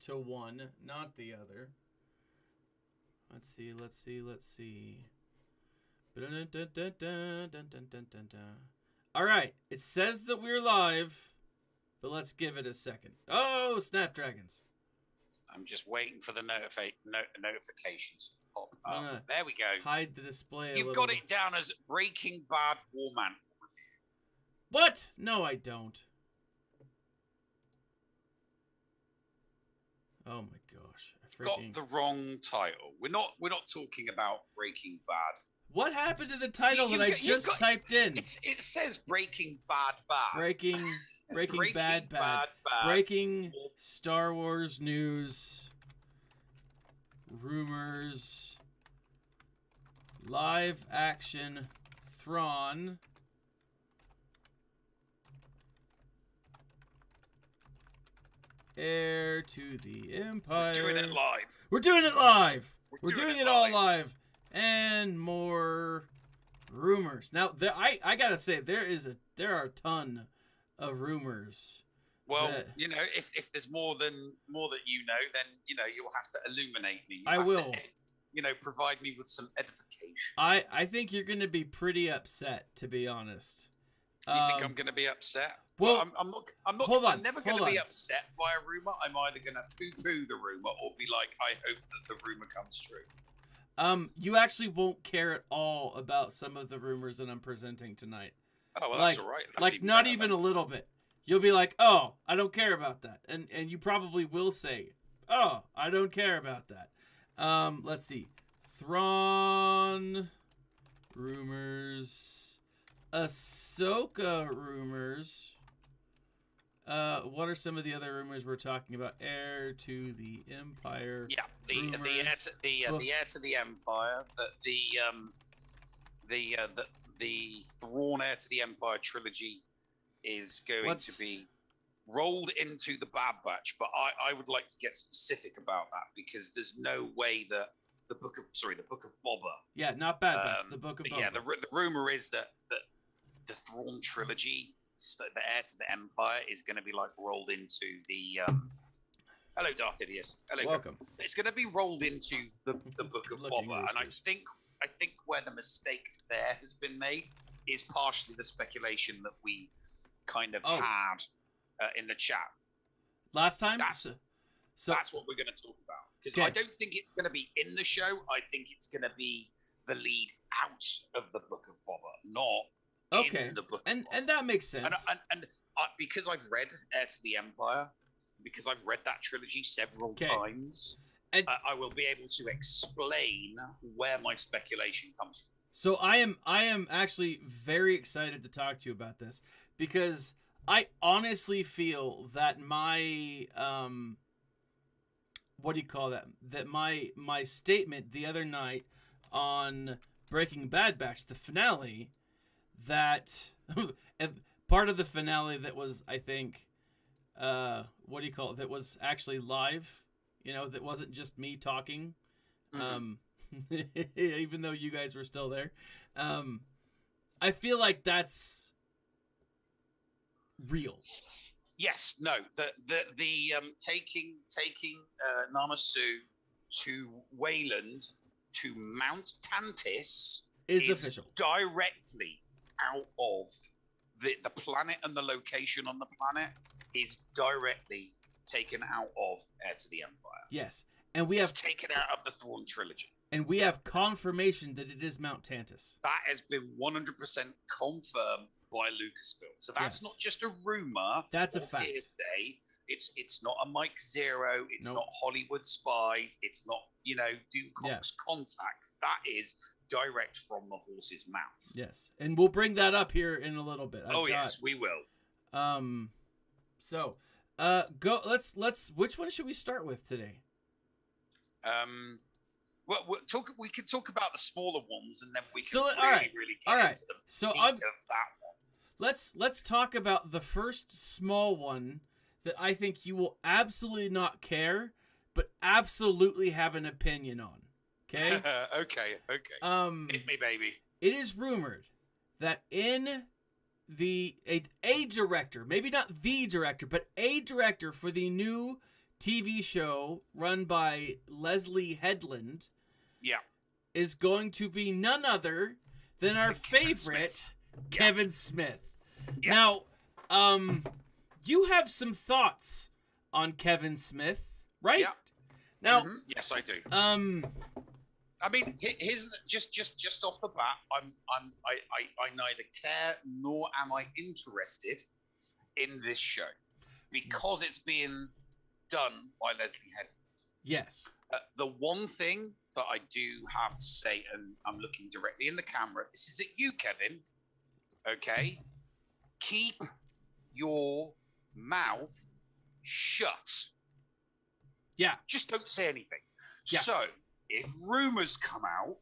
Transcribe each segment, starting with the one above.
to one, not the other. Let's see. All right. It says that we're live, but let's give it a second. Oh, Snapdragons. I'm just waiting for the notifications to pop up. There we go. Hide the display. You've got it down as Breaking Bad Warman review. What? No, I don't. Oh my gosh! Got the wrong title. We're not talking about Breaking Bad. What happened to the title that I just typed in? It says Breaking Bad. Breaking Bad. Breaking Star Wars news. Rumors. Live action Thrawn. Heir to the Empire. We're doing it live. We're doing it live. We're doing it all live. And more rumors. Now, I gotta say, there are a ton of rumors. Well, if there's more that you know, then you'll have to illuminate me. I will. Provide me with some edification. I think you're gonna be pretty upset, to be honest. You think I'm gonna be upset? Well, I'm not. Hold on. I'm never going to be upset by a rumor. I'm either going to poo-poo the rumor or be like, I hope that the rumor comes true. You actually won't care at all about some of the rumors that I'm presenting tonight. Oh, well, that's all right. That's not even a little bit. You'll be like, oh, I don't care about that. And you probably will say, oh, I don't care about that. Let's see. Thrawn rumors. Ahsoka rumors. What are some of the other rumors we're talking about? Heir to the Empire. Yeah, the heir to the Empire. The Thrawn Heir to the Empire trilogy is going to be rolled into the Bad Batch, but I would like to get specific about that because there's no way that the book of Boba. Yeah, not Bad Batch. The book of Boba. Yeah, the rumor is that the Thrawn trilogy, the Heir to the Empire, is going to be like rolled into the. Hello, Darth Idiot. Hello, welcome. It's going to be rolled into the book of Boba, and I think where the mistake there has been made is partially the speculation that we kind of had in the chat last time. So that's what we're going to talk about because I don't think it's going to be in the show. I think it's going to be the lead out of the book of Boba, not. In the book and that makes sense. And because I've read Heir to the Empire, because I've read that trilogy several times, I will be able to explain where my speculation comes from. So I am actually very excited to talk to you about this because I honestly feel that my what do you call that? That my statement the other night on Breaking Bad Batch, the finale. That part of the finale that was, I think, what do you call it? That was actually live, that wasn't just me talking, even though you guys were still there. I feel like that's real. Yes, no, the taking Nama Su to Wayland to Mount Tantis is official directly. Out of the planet and the location on the planet is directly taken out of Heir to the Empire. Yes, and we have taken out of the Thrawn trilogy, and we have confirmation that it is Mount Tantis. That has been 100% confirmed by Lucasfilm. So that's not just a rumor. That's a fact. It's not a Mike Zero. It's not Hollywood Spies. It's not Doocock's Contact. That is direct from the horse's mouth. Yes, and we'll bring that up here in a little bit. Yes, we will. So, go. Let's. Which one should we start with today? Well, we can talk about the smaller ones, and then we can really all right. into the so meat of that one. Let's talk about the first small one that I think you will absolutely not care, but absolutely have an opinion on. Okay. Okay. Hit me, baby. It is rumored that in a director, maybe not the director, but a director for the new TV show run by Leslie Headland Yeah. is going to be none other than our favorite Kevin Smith. Yeah. Now, you have some thoughts on Kevin Smith, right? Yeah. Now, yes, I do. I mean, here's just off the bat, I neither care nor am I interested in this show because it's being done by Leslie Headland. Yes. The one thing that I do have to say, and I'm looking directly in the camera, this is at you, Kevin. Okay, keep your mouth shut. Yeah. Just don't say anything. Yeah. So, if rumors come out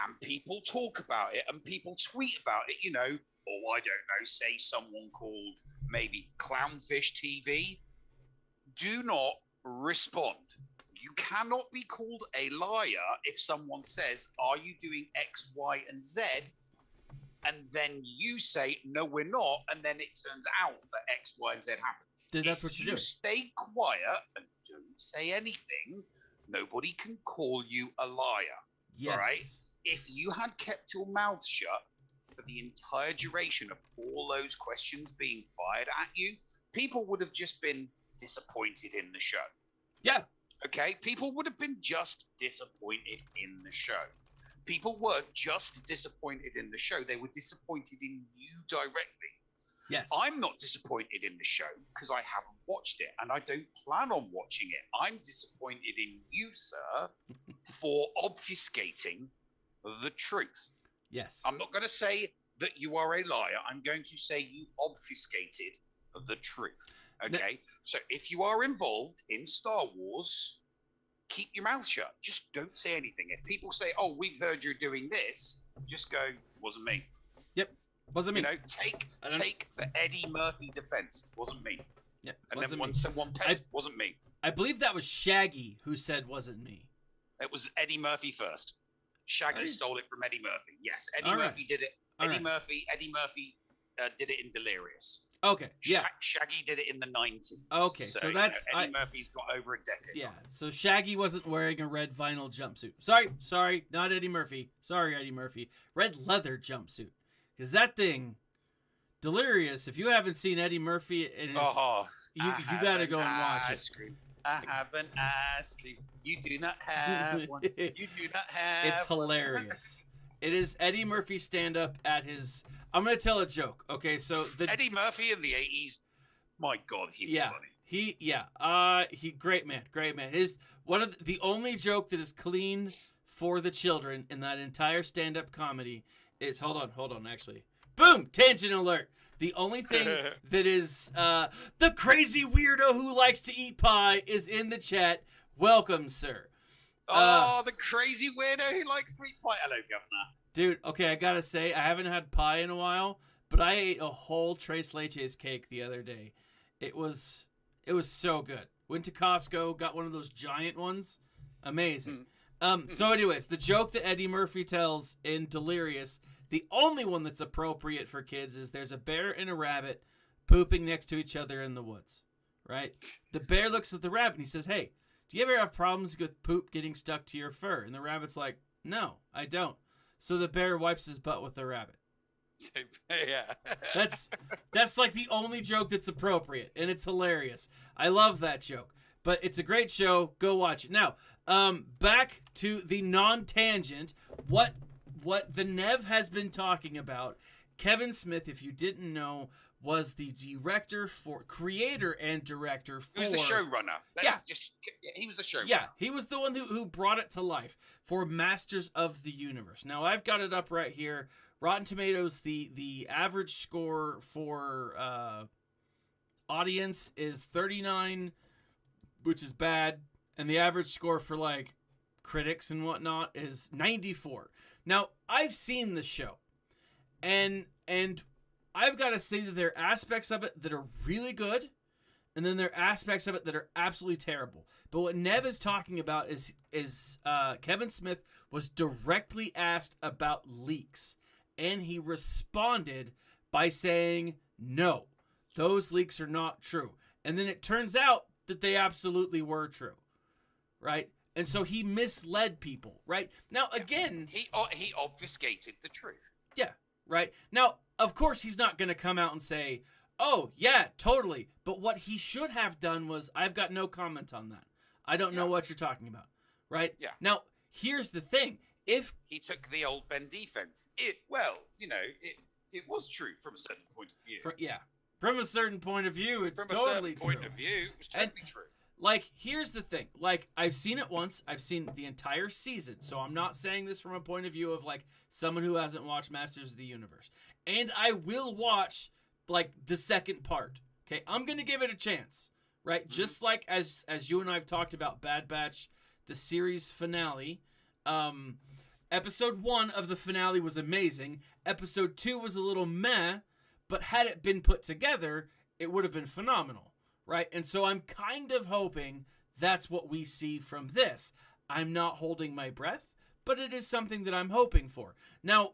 and people talk about it and people tweet about it, you know, or I don't know, say someone called maybe Clownfish TV, do not respond. You cannot be called a liar if someone says, are you doing X, Y, and Z? And then you say, no, we're not. And then it turns out that X, Y, and Z happened. That's what you do. Stay quiet and don't say anything, nobody can call you a liar. Yes. All right? If you had kept your mouth shut for the entire duration of all those questions being fired at you, people would have just been disappointed in the show. Yeah. Okay? People would have been just disappointed in the show. People weren't just disappointed in the show. They were disappointed in you directly. Yes. I'm not disappointed in the show because I haven't watched it and I don't plan on watching it. I'm disappointed in you, sir, for obfuscating the truth. Yes. I'm not going to say that you are a liar. I'm going to say you obfuscated the truth. Okay? So if you are involved in Star Wars, keep your mouth shut. Just don't say anything. If people say, oh, we've heard you're doing this, just go, wasn't me. Yep. Wasn't me. You know, take the Eddie Murphy defense. Wasn't me. Yep. And then when someone pissed, wasn't me. I believe that was Shaggy who said wasn't me. It was Eddie Murphy first. Shaggy stole it from Eddie Murphy. Yes, Eddie All Murphy right. did it. All Eddie right. Murphy did it in Delirious. Okay. Yeah. Shaggy did it in the 90s. Okay, so that's Eddie Murphy's got over a decade. Yeah. So Shaggy wasn't wearing a red vinyl jumpsuit. Sorry, not Eddie Murphy. Sorry, Eddie Murphy. Red leather jumpsuit. Because that thing, Delirious. If you haven't seen Eddie Murphy, you got to go and watch it. I have an ice cream. You do not have one. You do not have. It's hilarious. It is Eddie Murphy stand up at his. I'm gonna tell a joke. Okay, so Eddie Murphy in the 80s. My God, he was funny. He great man. His one of the only joke that is clean for the children in that entire stand up comedy is hold on. Actually, boom, tangent alert. The only thing that is the crazy weirdo who likes to eat pie is in the chat. Welcome, sir. The crazy weirdo who likes to eat pie. Hello, Governor. Dude, okay, I gotta say, I haven't had pie in a while, but I ate a whole Tres Leches cake the other day. It was so good. Went to Costco, got one of those giant ones. Amazing. So anyways, the joke that Eddie Murphy tells in Delirious, the only one that's appropriate for kids is there's a bear and a rabbit pooping next to each other in the woods, right? The bear looks at the rabbit and he says, hey, do you ever have problems with poop getting stuck to your fur? And the rabbit's like, no, I don't. So the bear wipes his butt with the rabbit. Yeah. That's like the only joke that's appropriate, and it's hilarious. I love that joke. But it's a great show. Go watch it. Now, back to the non-tangent. What the Nev has been talking about. Kevin Smith, if you didn't know, was the creator and director for... He was the showrunner. He was the showrunner. Yeah, he was the one who brought it to life for Masters of the Universe. Now, I've got it up right here. Rotten Tomatoes, the average score for audience is 39, which is bad. And the average score for, like, critics and whatnot is 94. Now, I've seen the show. And I've got to say that there are aspects of it that are really good, and then there are aspects of it that are absolutely terrible. But what Nev is talking about is Kevin Smith was directly asked about leaks, and he responded by saying, no, those leaks are not true. And then it turns out that they absolutely were true, right? And so he misled people, right? Now, again... He obfuscated the truth. Yeah, right? Now, of course, he's not going to come out and say, oh, yeah, totally. But what he should have done was, I've got no comment on that. I don't know what you're talking about, right? Yeah. Now, here's the thing. If he took the old Ben defense, it was true from a certain point of view. From a certain point of view, it's totally true. Point of view, it was totally true. Like, here's the thing. Like, I've seen it once. I've seen the entire season. So I'm not saying this from a point of view of, like, someone who hasn't watched Masters of the Universe. And I will watch, like, the second part. Okay? I'm going to give it a chance. Right? Mm-hmm. Just like as you and I have talked about Bad Batch, the series finale. Episode 1 of the finale was amazing. Episode 2 was a little meh. But had it been put together, it would have been phenomenal. Right? And so I'm kind of hoping that's what we see from this. I'm not holding my breath, but it is something that I'm hoping for. Now,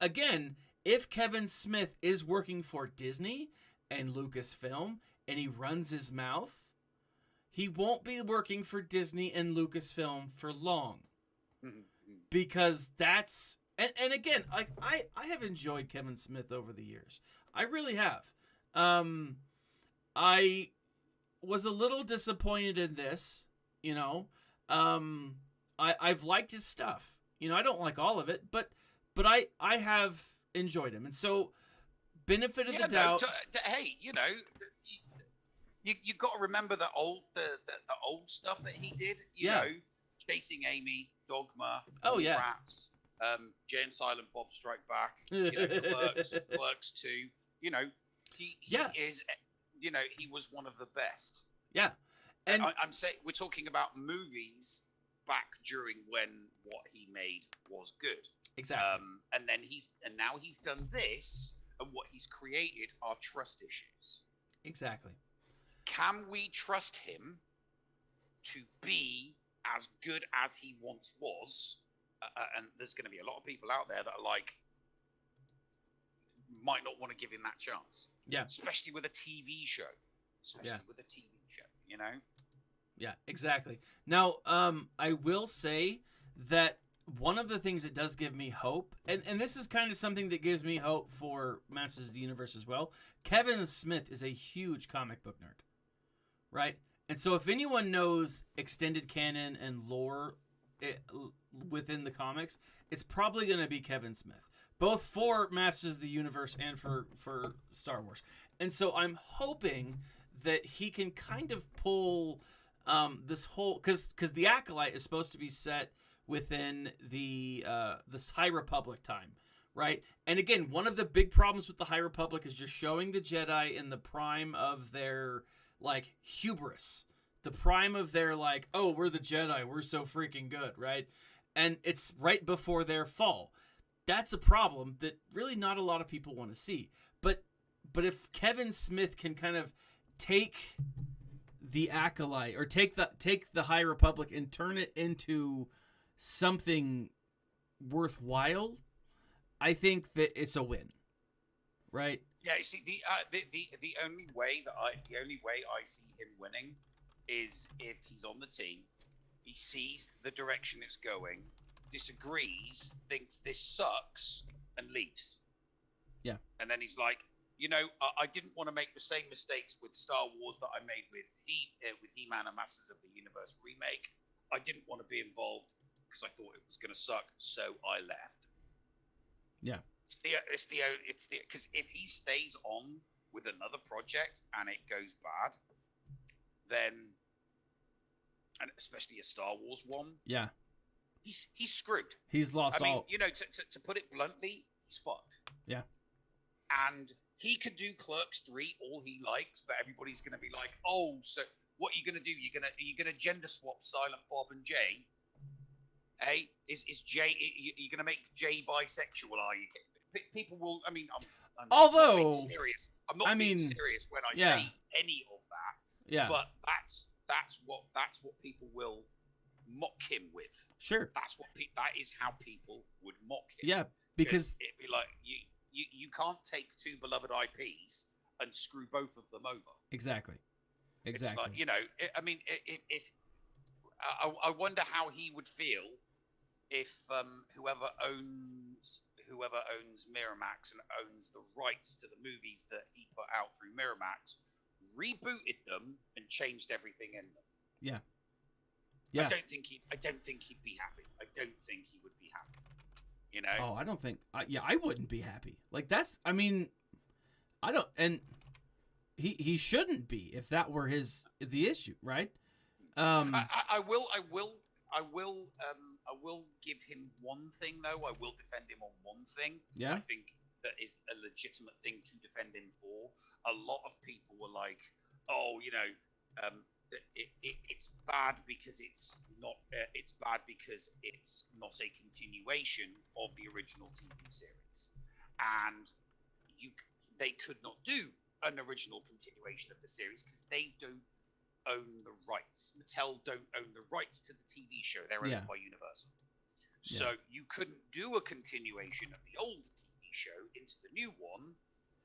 again, if Kevin Smith is working for Disney and Lucasfilm and he runs his mouth, he won't be working for Disney and Lucasfilm for long. Because that's... And again, like I have enjoyed Kevin Smith over the years. I really have. I was a little disappointed in this, you know. I've liked his stuff. You know, I don't like all of it, but I have enjoyed him. And so, benefit of the doubt. Hey, you know, you got to remember the old stuff that he did. You know, Chasing Amy, Dogma, Rats, Jay and Silent Bob Strike Back, you know, Clerks 2. You know, he is. You know, he was one of the best. Yeah. And I'm saying we're talking about movies back during when what he made was good. Exactly. And now he's done this, and what he's created are trust issues. Exactly. Can we trust him to be as good as he once was? And there's going to be a lot of people out there that are like, might not want to give him that chance. Yeah. Especially with a TV show. You know? Yeah, exactly. Now, I will say that one of the things that does give me hope, and this is kind of something that gives me hope for Masters of the Universe as well, Kevin Smith is a huge comic book nerd. Right? And so if anyone knows extended canon and lore within the comics, it's probably going to be Kevin Smith. Both for Masters of the Universe and for Star Wars. And so I'm hoping that he can kind of pull this whole... Because the Acolyte is supposed to be set within this High Republic time, right? And again, one of the big problems with the High Republic is just showing the Jedi in the prime of their, like, hubris. The prime of their, like, oh, we're the Jedi, we're so freaking good, right? And it's right before their fall. That's a problem that really not a lot of people want to see. But if Kevin Smith can kind of take the Acolyte or take the High Republic and turn it into something worthwhile, I think that it's a win. Right? Yeah, you see, the only way I see him winning is if he's on the team, he sees the direction it's going, disagrees, thinks this sucks, and leaves. Yeah. And then he's like, you know, I didn't want to make the same mistakes with Star Wars that I made with He-Man and Masters of the Universe remake. I didn't want to be involved because I thought it was going to suck, so I left. Yeah. It's the because if he stays on with another project and it goes bad, then, and especially a Star Wars one, yeah, he's screwed. He's lost all. I mean, you know, to put it bluntly, he's fucked. Yeah. And he could do Clerks 3 all he likes, but everybody's going to be like, oh, so what are you going to do? Are you going to gender swap Silent Bob and Jay? Hey, is Jay? You're going to make Jay bisexual? Are you? People will. I mean, I'm although not being serious. I'm not being serious when I say any of that. Yeah. But that's what people will mock him with. Sure. That is how people would mock him. Yeah, because it'd be like you can't take two beloved IPs and screw both of them over. Exactly. Exactly. It's like, I mean, if I wonder how he would feel if whoever owns Miramax and owns the rights to the movies that he put out through Miramax rebooted them and changed everything in them. Yeah. Yeah. I don't think he'd be happy. I don't think he would be happy. You know? Oh, I don't think. I wouldn't be happy. Like that's. I mean, I don't. And he shouldn't be if that were the issue, right? I will give him one thing though. I will defend him on one thing. Yeah. I think that is a legitimate thing to defend him for. A lot of people were like, "Oh, it's bad because it's not. It's bad because it's not a continuation of the original TV series, and they could not do an original continuation of the series because they don't own the rights. Mattel don't own the rights to the TV show. They're owned by Universal. So you couldn't do a continuation of the old TV show into the new one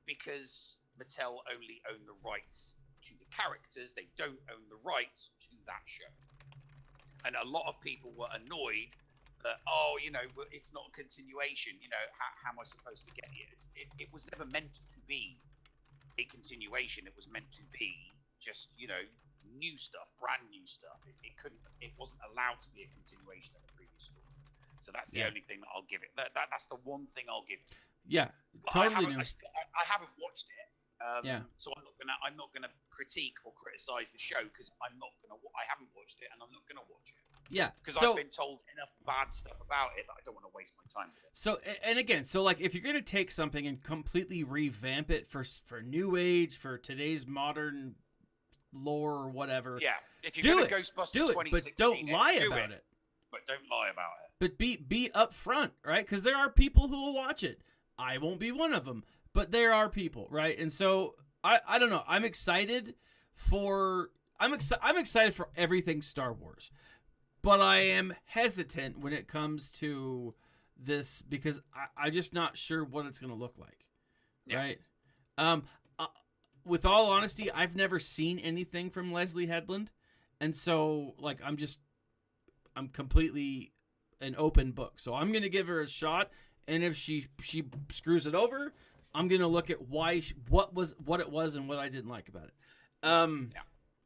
because Mattel only own the rights to the characters. They don't own the rights to that show. And a lot of people were annoyed that, it's not a continuation. How am I supposed to get it? It was never meant to be a continuation. It was meant to be just, new stuff, brand new stuff. It wasn't allowed to be a continuation of the previous story. So that's the only thing that I'll give it. That's the one thing I'll give it. Yeah, but totally. I haven't watched it. So I'm not gonna critique or criticize the show because I haven't watched it and I'm not gonna watch it. Yeah, because I've been told enough bad stuff about it that I don't want to waste my time with it. So, and again, like if you're gonna take something and completely revamp it for new age, for today's modern lore or whatever, if you're gonna Ghostbusters 2016, but don't lie about it. But don't lie about it. But be upfront, right? Because there are people who will watch it. I won't be one of them, but there are people, right? And so I don't know. I'm excited for everything Star Wars, but I am hesitant when it comes to this because I'm just not sure what it's going to look like, right? With all honesty, I've never seen anything from Leslie Headland, and so like I'm completely an open book. So I'm going to give her a shot, and if she screws it over, I'm going to look at what it was and what I didn't like about it.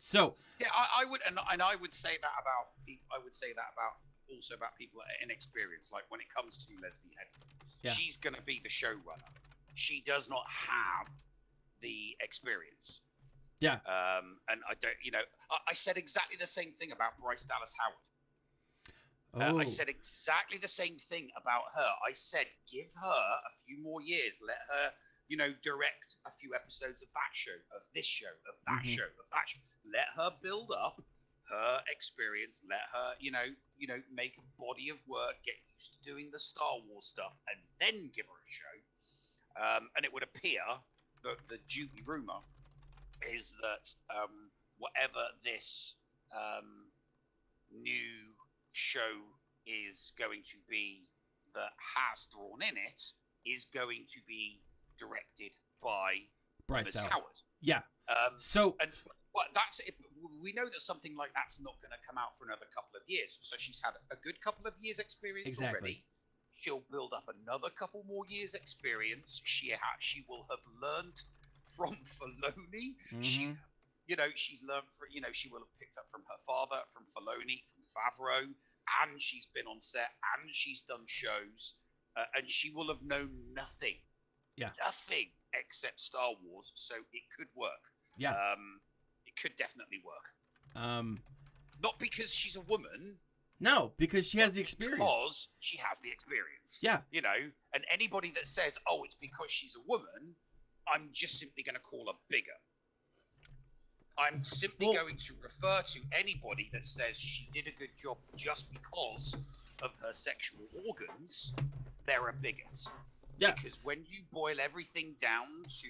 So I would and I would say that about also about people that are inexperienced. Like when it comes to Leslie Headland, she's going to be the showrunner. She does not have the experience. Yeah. And I don't, I said exactly the same thing about Bryce Dallas Howard. I said exactly the same thing about her. I said, give her a few more years. Let her, direct a few episodes of that show, of this show, of that show, of that show. Let her build up her experience. Let her, make a body of work, get used to doing the Star Wars stuff, and then give her a show. And it would appear that the Juby rumor is that whatever this new show is going to be that has Thrawn in it is going to be directed by Bryce Howard. Yeah. But that's it. We know that something like that's not going to come out for another couple of years. So she's had a good couple of years experience already. She'll build up another couple more years experience. She will have learned from Filoni. She's learned she will have picked up from her father, from Filoni, from Favreau, and she's been on set and she's done shows, and she will have known nothing except Star Wars. So it could work. Yeah. It could definitely work. Not because she's a woman. No, because she has the experience. Because she has the experience. Yeah. And anybody that says, oh, it's because she's a woman, I'm just simply going to call her bigger. I'm simply going to refer to anybody that says she did a good job just because of her sexual organs, they're a bigot. Yeah. Because when you boil everything down to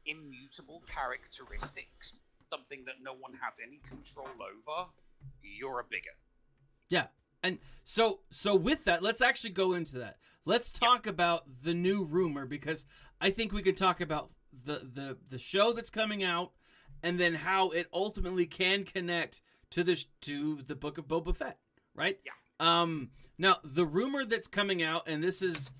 immutable characteristics, something that no one has any control over, you're a bigot. Yeah. And so with that, let's actually go into that. Let's talk about the new rumor, because I think we could talk about the show that's coming out and then how it ultimately can connect to the book of Boba Fett, right? Yeah. Now the rumor that's coming out, and this is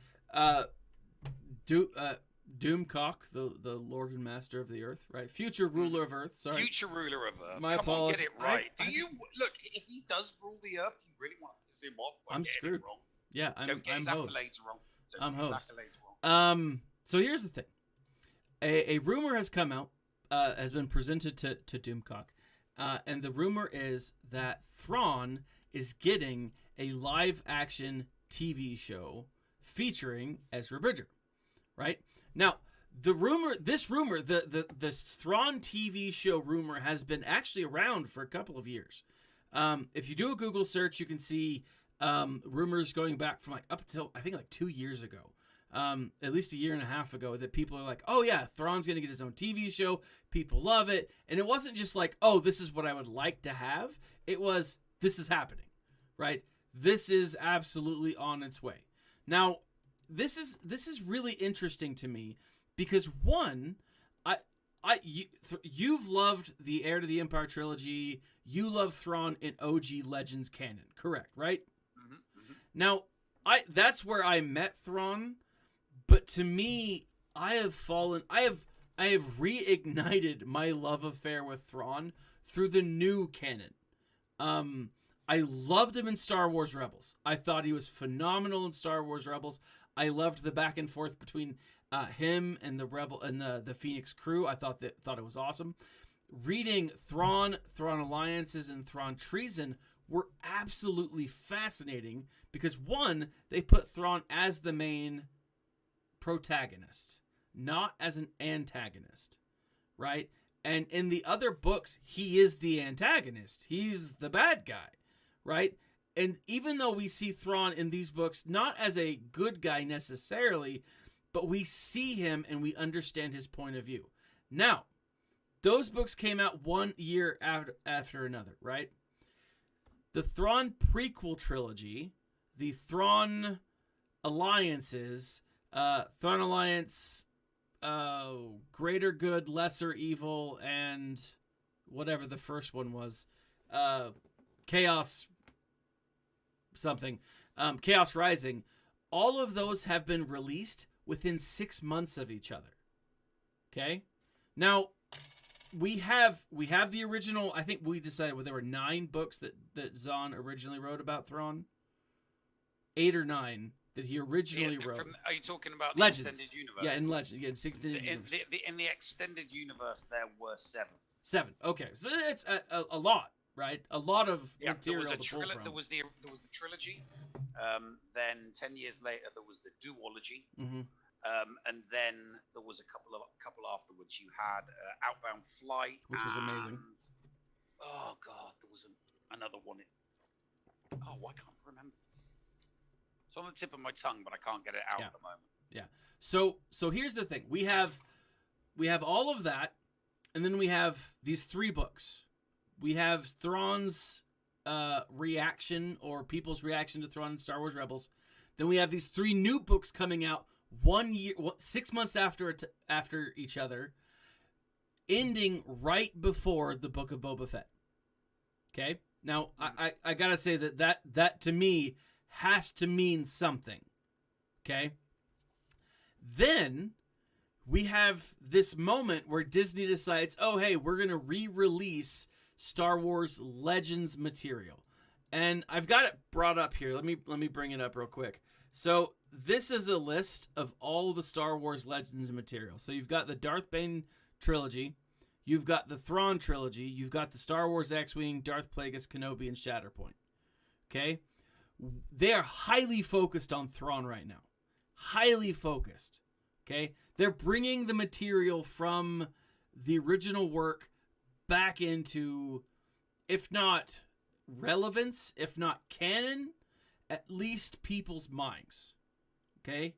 Doomcock, the Lord and Master of the Earth, right? Future ruler of Earth. Sorry. Future ruler of Earth. My Come apologies. on, get it right. Do you look? If he does rule the Earth, you really want to piss him off? I'm screwed. It wrong. Yeah, Don't get his host. accolades wrong. I'm His host. accolades wrong. So here's the thing. A rumor has come out, has been presented to Doomcock, and the rumor is that Thrawn is getting a live-action TV show featuring Ezra Bridger, right? Now, the Thrawn TV show rumor has been actually around for a couple of years. If you do a Google search, you can see rumors going back from like up until I think like 2 years ago, at least a year and a half ago, that people are like, oh yeah, Thrawn's going to get his own TV show. People love it. And it wasn't just like, oh, this is what I would like to have. It was, this is happening, right? This is absolutely on its way. Now, this is really interesting to me because one, you've loved the Heir to the Empire trilogy. You love Thrawn in OG Legends canon, correct? Right? Mm-hmm, mm-hmm. Now, that's where I met Thrawn, but to me, I have reignited my love affair with Thrawn through the new canon. I loved him in Star Wars Rebels. I thought he was phenomenal in Star Wars Rebels. I loved the back and forth between him and the Rebel and the Phoenix crew. I thought it was awesome. Reading Thrawn Alliances, and Thrawn Treason were absolutely fascinating because one, they put Thrawn as the main protagonist, not as an antagonist, right? And in the other books, he is the antagonist. He's the bad guy, right? And even though we see Thrawn in these books not as a good guy necessarily, but we see him and we understand his point of view. Now, those books came out 1 year after another, right? The Thrawn prequel trilogy, the Thrawn Alliances, Thrawn Alliance, Greater Good, Lesser Evil, and whatever the first one was, Chaos something, Chaos Rising, all of those have been released within 6 months of each other. Okay? Now, we have the original, I think we decided there were 9 books that Zahn originally wrote about Thrawn. 8 or 9 that he originally wrote. Are you talking about the Legends. extended universe? Yeah, in Legends. Yeah, extended universe. In the extended universe, there were 7. 7. Okay, so it's a lot, right? A lot of material to pull from. There was the trilogy. Then 10 years later, there was the duology. Mm-hmm. And then there was a couple afterwards. You had Outbound Flight, which was amazing. Oh God, there was another one. I can't remember. It's on the tip of my tongue, but I can't get it out at the moment. Yeah. So here's the thing: we have all of that, and then we have these 3 books. We have Thrawn's reaction, or people's reaction to Thrawn in Star Wars Rebels. Then we have these 3 new books coming out 1 year, 6 months after each other, ending right before the Book of Boba Fett. Okay? Now, I gotta say that to me has to mean something. Okay? Then we have this moment where Disney decides, oh, hey, we're gonna re-release Star Wars Legends material. And I've got it brought up here. Let me bring it up real quick. So this is a list of all the Star Wars Legends material. So you've got the Darth Bane trilogy, you've got the Thrawn trilogy, you've got the Star Wars X-Wing, Darth Plagueis, Kenobi, and Shatterpoint. Okay? They are highly focused on Thrawn right now. Highly focused. Okay? They're bringing the material from the original work back into, if not relevance, if not canon, at least people's minds. Okay?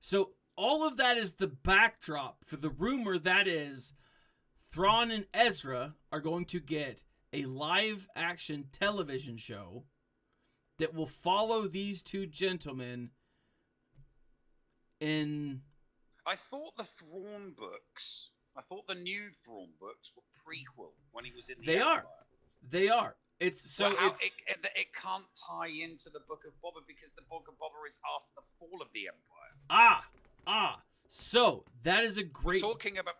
So all of that is the backdrop for the rumor that is Thrawn and Ezra are going to get a live action television show that will follow these 2 gentlemen in... I thought the Thrawn books I thought the new Thrawn books were prequel when he was in the They Empire. They are. It's so well, it's it can't tie into the Book of Boba because the Book of Boba is after the fall of the Empire. So that is a great. We're talking about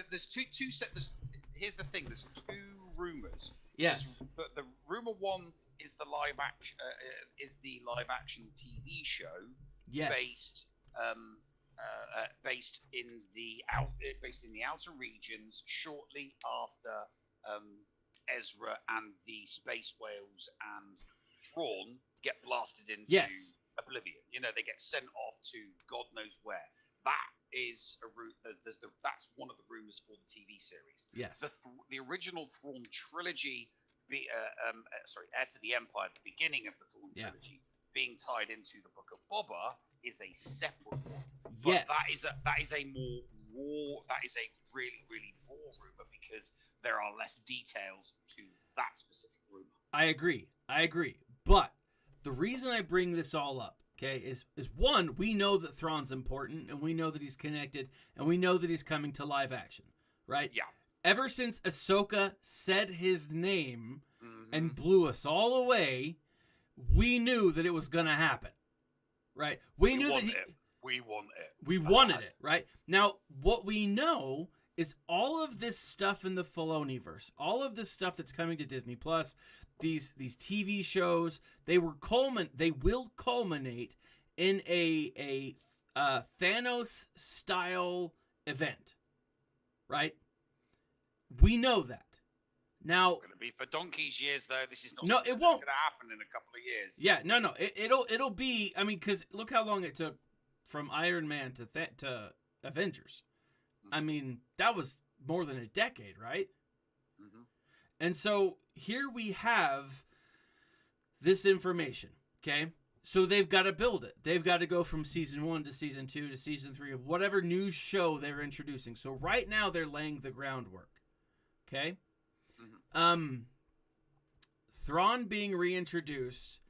there's two set. Here's the thing. There's two rumors. Yes. The rumor one is the live action TV show. Yes. Based in the outer regions shortly after Ezra and the space whales and Thrawn get blasted into oblivion. You know, they get sent off to God knows where. That is a route. That's one of the rumors for the TV series. Yes. The original Thrawn trilogy, Heir to the Empire, the beginning of the Thrawn trilogy, being tied into the Book of Boba is a separate one. But yes. That is a really, really raw rumor because there are less details to that specific rumor. I agree. But the reason I bring this all up, okay, is one, we know that Thrawn's important, and we know that he's connected, and we know that he's coming to live action, right? Yeah. Ever since Ahsoka said his name and blew us all away, we knew that it was going to happen, right? We knew that we want it. We wanted it, right? Now, what we know is all of this stuff in the Filoniverse, all of this stuff that's coming to Disney Plus, these TV shows, they will culminate in a Thanos style event, right? We know that. Now, it's going to be for donkey's years, though. This is not. No, it won't. It's going to happen in a couple of years. Yeah, no. It'll be. I mean, because look how long it took from Iron Man to Avengers. I mean, that was more than a decade, right? Mm-hmm. And so here we have this information, okay? So they've got to build it. They've got to go from season 1 to season 2 to season 3 of whatever new show they're introducing. So right now they're laying the groundwork, okay? Mm-hmm. Thrawn being reintroduced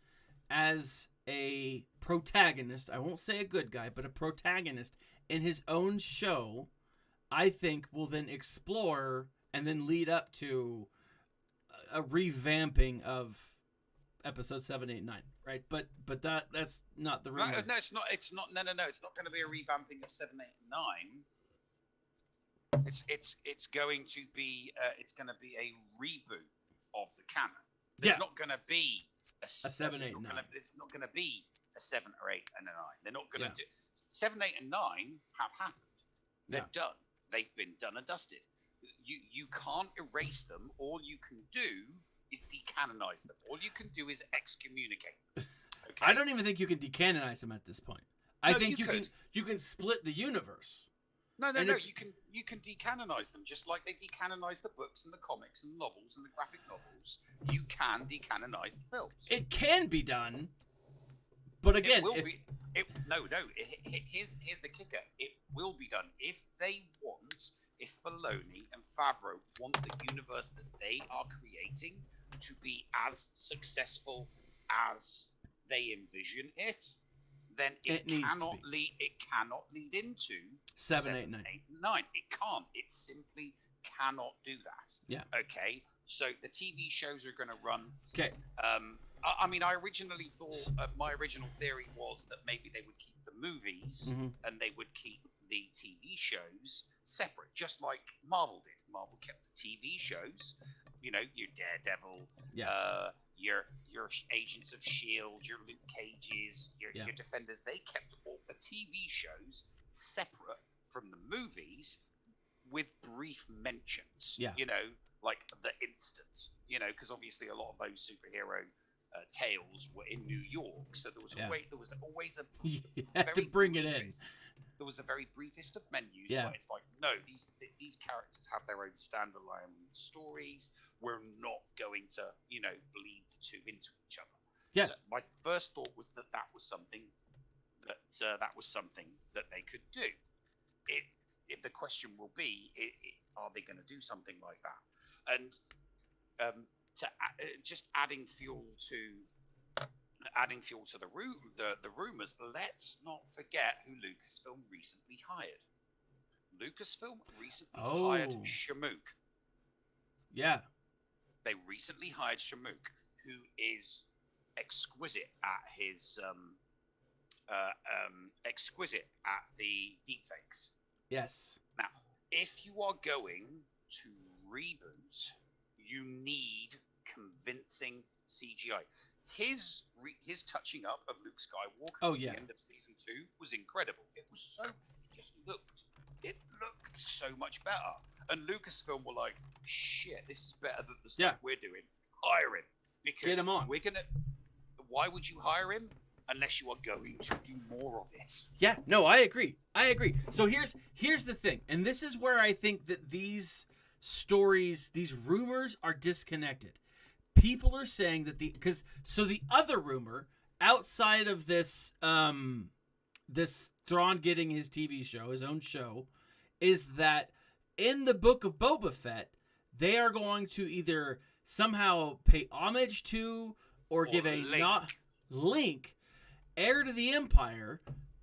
as a protagonist, I won't say a good guy, but a protagonist in his own show, I think will then explore and then lead up to a revamping of episode 7, 8, 9, right? But that's not the rumor. No, it's not. It's not. No. It's not going to be a revamping of 7, 8, and 9. It's going to be a reboot of the canon. There's not going to be a 7, 8, 9. It's not going to be a 7 or 8 and a 9. They're not going to do 7, 8, and 9 have happened. They're done. They've been done and dusted. You can't erase them. All you can do is decanonize them. All you can do is excommunicate them. Okay? I don't even think you can decanonize them at this point. I think you can split the universe. No. You can decanonize them just like they decanonize the books and the comics and the novels and the graphic novels. You can decanonize the films. It can be done, but again, Here's the kicker. It will be done if they want. If Filoni and Favreau want the universe that they are creating to be as successful as they envision it, then it cannot lead into 7, 8, 9. 9. It can't. It simply cannot do that. Yeah. Okay. So the TV shows are going to run. Okay. I mean, I originally thought my original theory was that maybe they would keep the movies and they would keep the TV shows separate, just like Marvel did. Marvel kept the TV shows, you know, your Daredevil, your Agents of S.H.I.E.L.D., your Luke Cages, your Defenders. They kept all the TV shows separate from the movies with brief mentions, you know, like the incidents, you know, because obviously a lot of those superhero tales were in New York, so there was always a you had to bring it in. There was the very briefest of menus, but it's like, no, these characters have their own standalone stories. We're not going to, you know, bleed the two into each other. Yeah. So my first thought was that was something that they could do. If the question will be, are they going to do something like that? And just adding fuel to the rumors, let's not forget who Lucasfilm recently hired. Lucasfilm recently hired Oh. Shamook. Yeah. They recently hired Shamook, who is exquisite at his exquisite at the deepfakes. Yes. Now, if you are going to reboot, you need convincing CGI. His touching up of Luke Skywalker at the end of season 2 was incredible. It was so it looked so much better. And Lucasfilm were like, shit, this is better than the stuff we're doing. Hire him. Because get him on. Why would you hire him unless you are going to do more of it? Yeah, no, I agree. So here's the thing, and this is where I think that these stories, these rumors are disconnected. People are saying that the other rumor outside of this this Thrawn getting his TV show, his own show, is that in the book of Boba Fett, they are going to either somehow pay homage to or give a link Heir to the Empire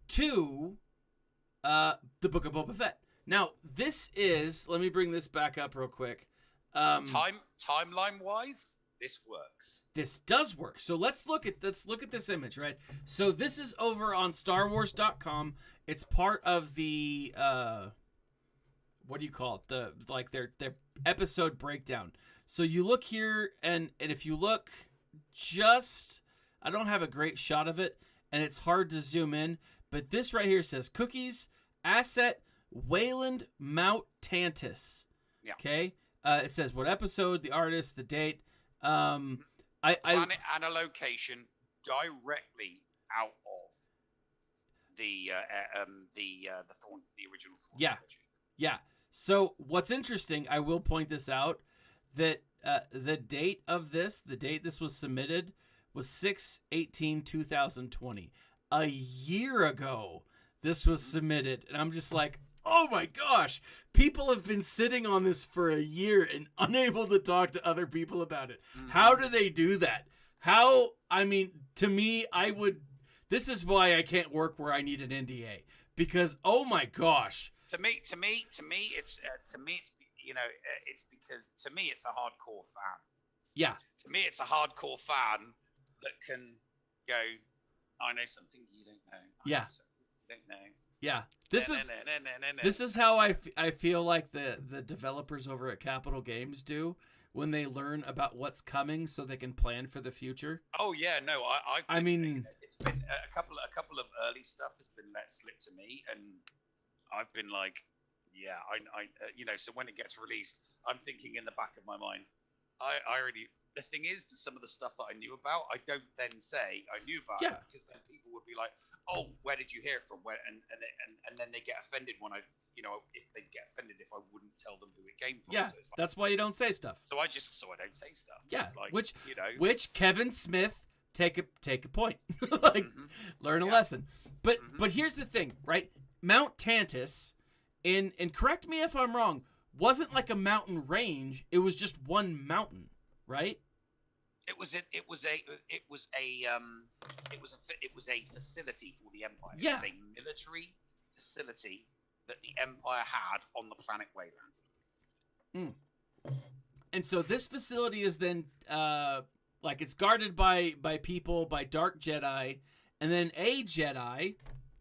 to the book of Boba Fett. Now, this is, let me bring this back up real quick. Timeline wise, this works. This does work. So let's look at this image, right? So this is over on StarWars.com. It's part of the what do you call it? Their episode breakdown. So you look here, and if you look just, I don't have a great shot of it, and it's hard to zoom in, but this right here says cookies, asset, Wayland Mount Tantus. Yeah. Okay. It says what episode, the artist, the date. Planet and a location directly out of the original Thrawn Trilogy. Yeah. So what's interesting, I will point this out, that the date this was submitted was 6/18/2020. A year ago, this was submitted, and I'm just like, oh my gosh, people have been sitting on this for a year and unable to talk to other people about it. Mm-hmm. How do they do that? To me, this is why I can't work where I need an NDA, because oh my gosh. To me, it's because to me it's a hardcore fan. Yeah. To me, it's a hardcore fan that can go, I know something you don't know. I know something you don't know. Yeah. This is how I feel like the developers over at Capital Games do when they learn about what's coming so they can plan for the future. Oh yeah, no, I mean, it's been a couple of early stuff has been let slip to me, and I've been like, yeah, I so when it gets released, I'm thinking in the back of my mind, I already. The thing is, some of the stuff that I knew about, I don't then say I knew about it, because then people would be like, "Oh, where did you hear it from?" And then they get offended when if they get offended if I wouldn't tell them who it came from. Yeah, so it's like, that's why you don't say stuff. So I don't say stuff. Yeah, it's like, which Kevin Smith take a point, learn a lesson. But here's the thing, right? Mount Tantus, and correct me if I'm wrong, wasn't like a mountain range. It was just one mountain, right? It was a facility for the Empire. Yeah. It was a military facility that the Empire had on the planet Wayland. And so this facility is then it's guarded by people, by dark Jedi, and then a Jedi,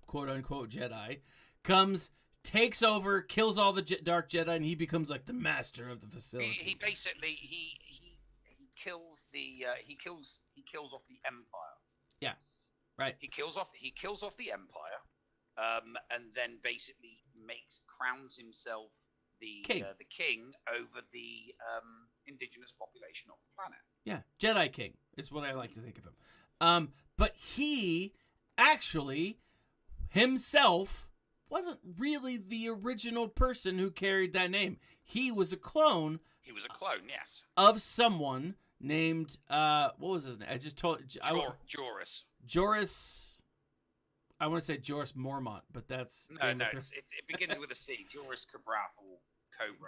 quote unquote Jedi, comes, takes over, kills all the dark Jedi, and he becomes like the master of the facility. He basically kills off the Empire. Yeah, right. He kills off the Empire, and then basically crowns himself the king over the indigenous population of the planet. Yeah, Jedi King is what I like to think of him. But he actually himself wasn't really the original person who carried that name. He was a clone. Yes. Of someone named what was his name? I just told Joris. Joris. I want to say Joris Mormont, but that's no. It begins with a C. Joris Cabral or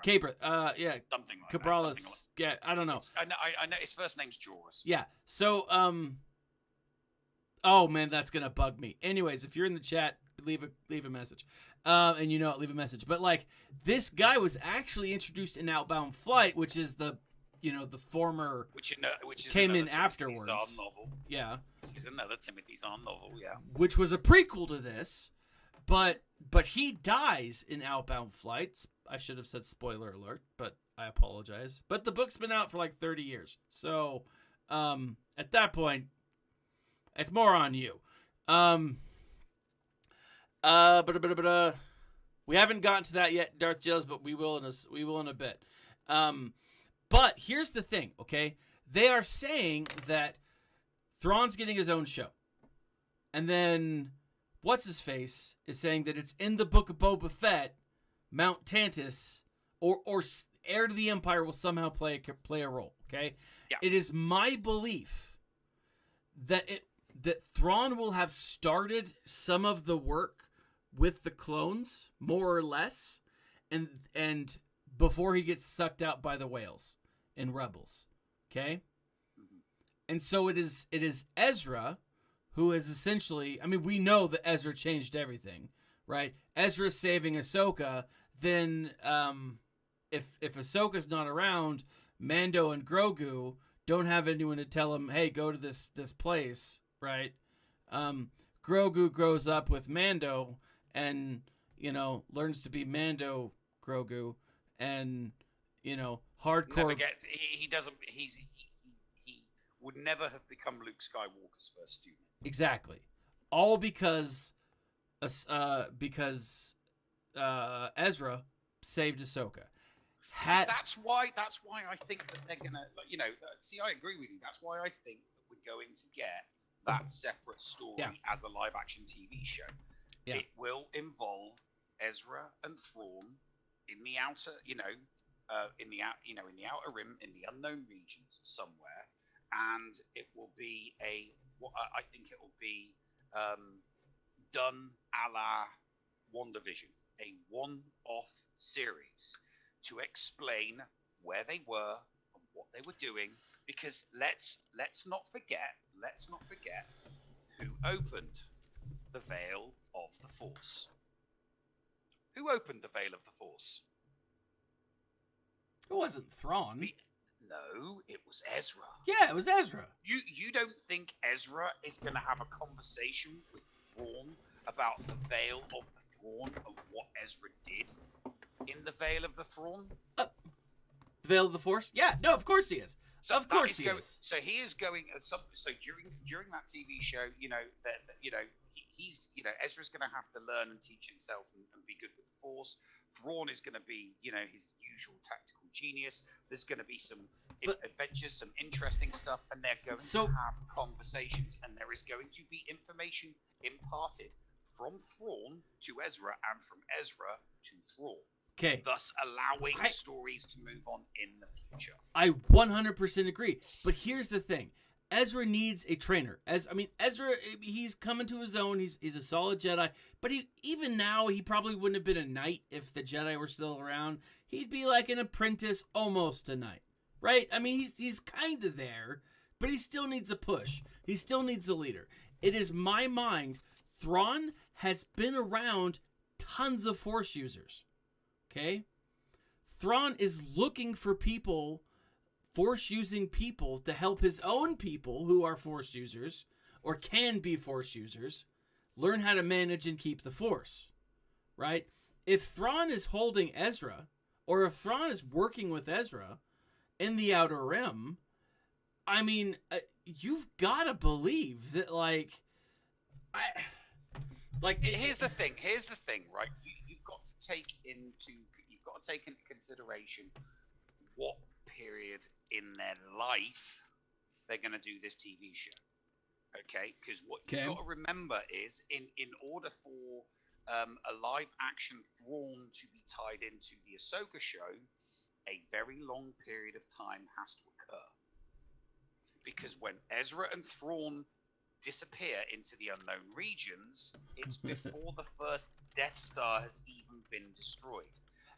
Cobra. Yeah. Something like Cabralis. That. Yeah, I don't know. I know his first name's Joris. Yeah. So oh man, that's gonna bug me. Anyways, if you're in the chat, leave a message. and leave a message. But like this guy was actually introduced in Outbound Flight, which is the former, which is came in Timothy afterwards. Zahn novel. Yeah, which is another Timothy Zahn novel. Yeah, which was a prequel to this, but he dies in Outbound Flight. I should have said spoiler alert, but I apologize. But the book's been out for like 30 years, so at that point, it's more on you. We haven't gotten to that yet, Darth Jills, but we will in a bit. But here's the thing, okay? They are saying that Thrawn's getting his own show, and then what's his face is saying that it's in the book of Boba Fett, Mount Tantus, or Heir to the Empire will somehow play a role. Okay, yeah. It is my belief that Thrawn will have started some of the work with the clones, more or less, and before he gets sucked out by the whales in Rebels. Okay, and so it is Ezra who is essentially, I mean, we know that Ezra changed everything, right? Ezra saving Ahsoka, then if Ahsoka's not around, Mando and Grogu don't have anyone to tell him, hey, go to this place, right? Grogu grows up with Mando and, learns to be Mando Grogu and, hardcore. Never gets, he would never have become Luke Skywalker's first student. Exactly. All because Ezra saved Ahsoka. That's why I think that they're gonna, I agree with you. That's why I think that we're going to get that separate story as a live action TV show. Yeah. It will involve Ezra and Thrawn in the outer, in the outer rim, in the unknown regions somewhere, and it will be I think it will be done a la WandaVision, a one-off series to explain where they were and what they were doing. Because let's not forget who opened the veil of the Force. Who opened the veil of the Force? It wasn't Thrawn. No, it was Ezra. Yeah, it was Ezra. You don't think Ezra is going to have a conversation with Thrawn about the veil of the Thrawn and what Ezra did in the veil of the Thrawn? The veil of the Force? Yeah, no, of course he is. So of course he is. So he is going. So during that TV show, he's Ezra's going to have to learn and teach himself and be good with the Force. Thrawn is going to be his usual tactical genius. There's going to be some adventures, some interesting stuff, and they're going to have conversations, and there is going to be information imparted from Thrawn to Ezra and from Ezra to Thrawn. Okay. Thus allowing stories to move on in the future. I 100% agree. But here's the thing. Ezra needs a trainer. Ezra, he's coming to his own. He's a solid Jedi. But even now, he probably wouldn't have been a knight if the Jedi were still around. He'd be like an apprentice, almost a knight. Right? I mean, he's kind of there, but he still needs a push. He still needs a leader. It is my mind, Thrawn has been around tons of Force users. Okay? Thrawn is looking for people, Force-using people, to help his own people who are Force users, or can be Force users, learn how to manage and keep the Force. Right? If Thrawn is holding Ezra, or if Thrawn is working with Ezra in the Outer Rim, I mean, you've got to believe that, Here's the thing, right? You've got to take into consideration what period in their life they're going to do this TV show. Okay, because what you've got to remember is, in order for a live action Thrawn to be tied into the Ahsoka show, a very long period of time has to occur. Because when Ezra and Thrawn disappear into the unknown regions, it's before the first Death Star has even been destroyed.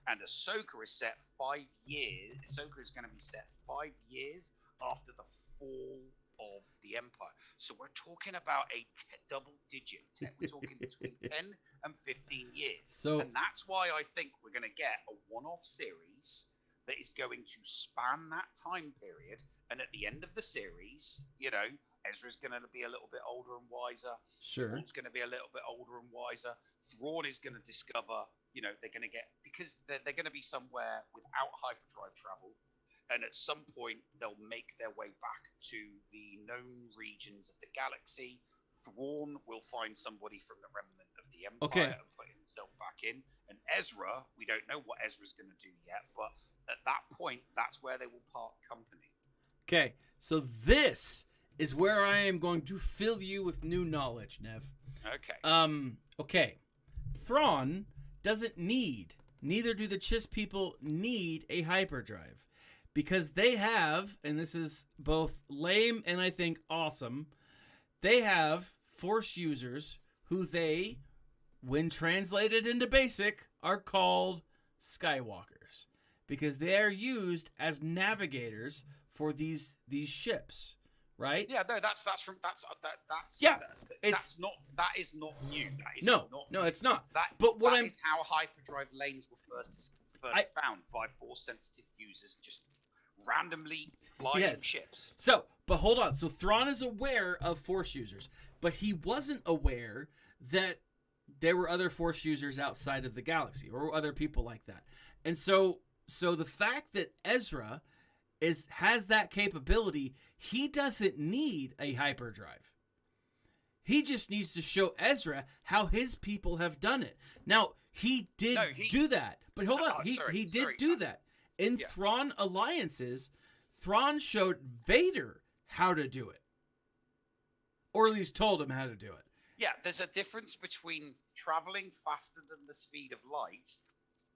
And Ahsoka is set 5 years. Ahsoka is going to be set 5 years after the fall of the Empire. So we're talking about a double-digit. We're talking between 10 and 15 years. And that's why I think we're going to get a one-off series that is going to span that time period. And at the end of the series, Ezra's going to be a little bit older and wiser. Sure. Thrawn's going to be a little bit older and wiser. Thrawn is going to discover, they're going to get, because they're going to be somewhere without hyperdrive travel. And at some point, they'll make their way back to the known regions of the galaxy. Thrawn will find somebody from the remnant of the Empire and put himself back in. And Ezra, we don't know what Ezra's going to do yet, but at that point, that's where they will part company. Okay, so this is where I am going to fill you with new knowledge, Nev. Okay. Okay. Thrawn doesn't need, neither do the Chiss people need a hyperdrive. Because they have, and this is both lame and I think awesome, they have Force users who they, when translated into basic, are called Skywalkers. Because they are used as navigators for these ships, right? Yeah, no, that is not new. No, it's not. But that is how hyperdrive lanes were first found by Force sensitive users, just randomly flying ships. So, but hold on. So Thrawn is aware of Force users, but he wasn't aware that there were other Force users outside of the galaxy or other people like that. And so the fact that Ezra has that capability, he doesn't need a hyperdrive. He just needs to show Ezra how his people have done it. Now, he did do that. But hold on. He did do that. In Thrawn Alliances, Thrawn showed Vader how to do it. Or at least told him how to do it. Yeah, there's a difference between traveling faster than the speed of light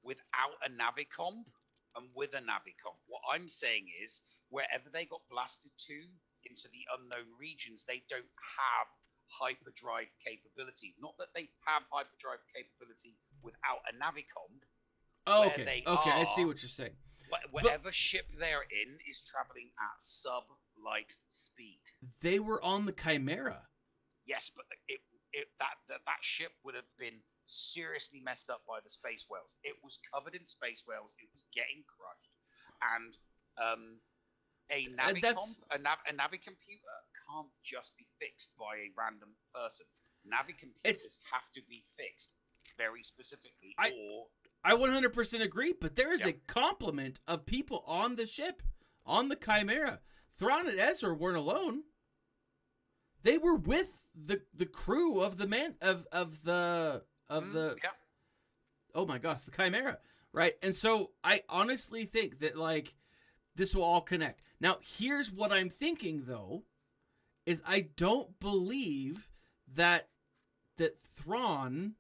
without a navicomp and with a navicomp. What I'm saying is, wherever they got blasted to into the unknown regions, they don't have hyperdrive capability. Not that they have hyperdrive capability without a navicomp. Oh, okay. I see what you're saying. Whatever ship they're in is traveling at sub-light speed. They were on the Chimera. Yes, but that ship would have been seriously messed up by the space whales. It was covered in space whales. It was getting crushed, and a navicomputer can't just be fixed by a random person. Navicomputers have to be fixed very specifically, I 100% agree, but there is a complement of people on the ship, on the Chimera. Thrawn and Ezra weren't alone. They were with the crew of the oh my gosh, the Chimera, right? And so I honestly think that this will all connect. Now, here's what I'm thinking though, is I don't believe that Thrawn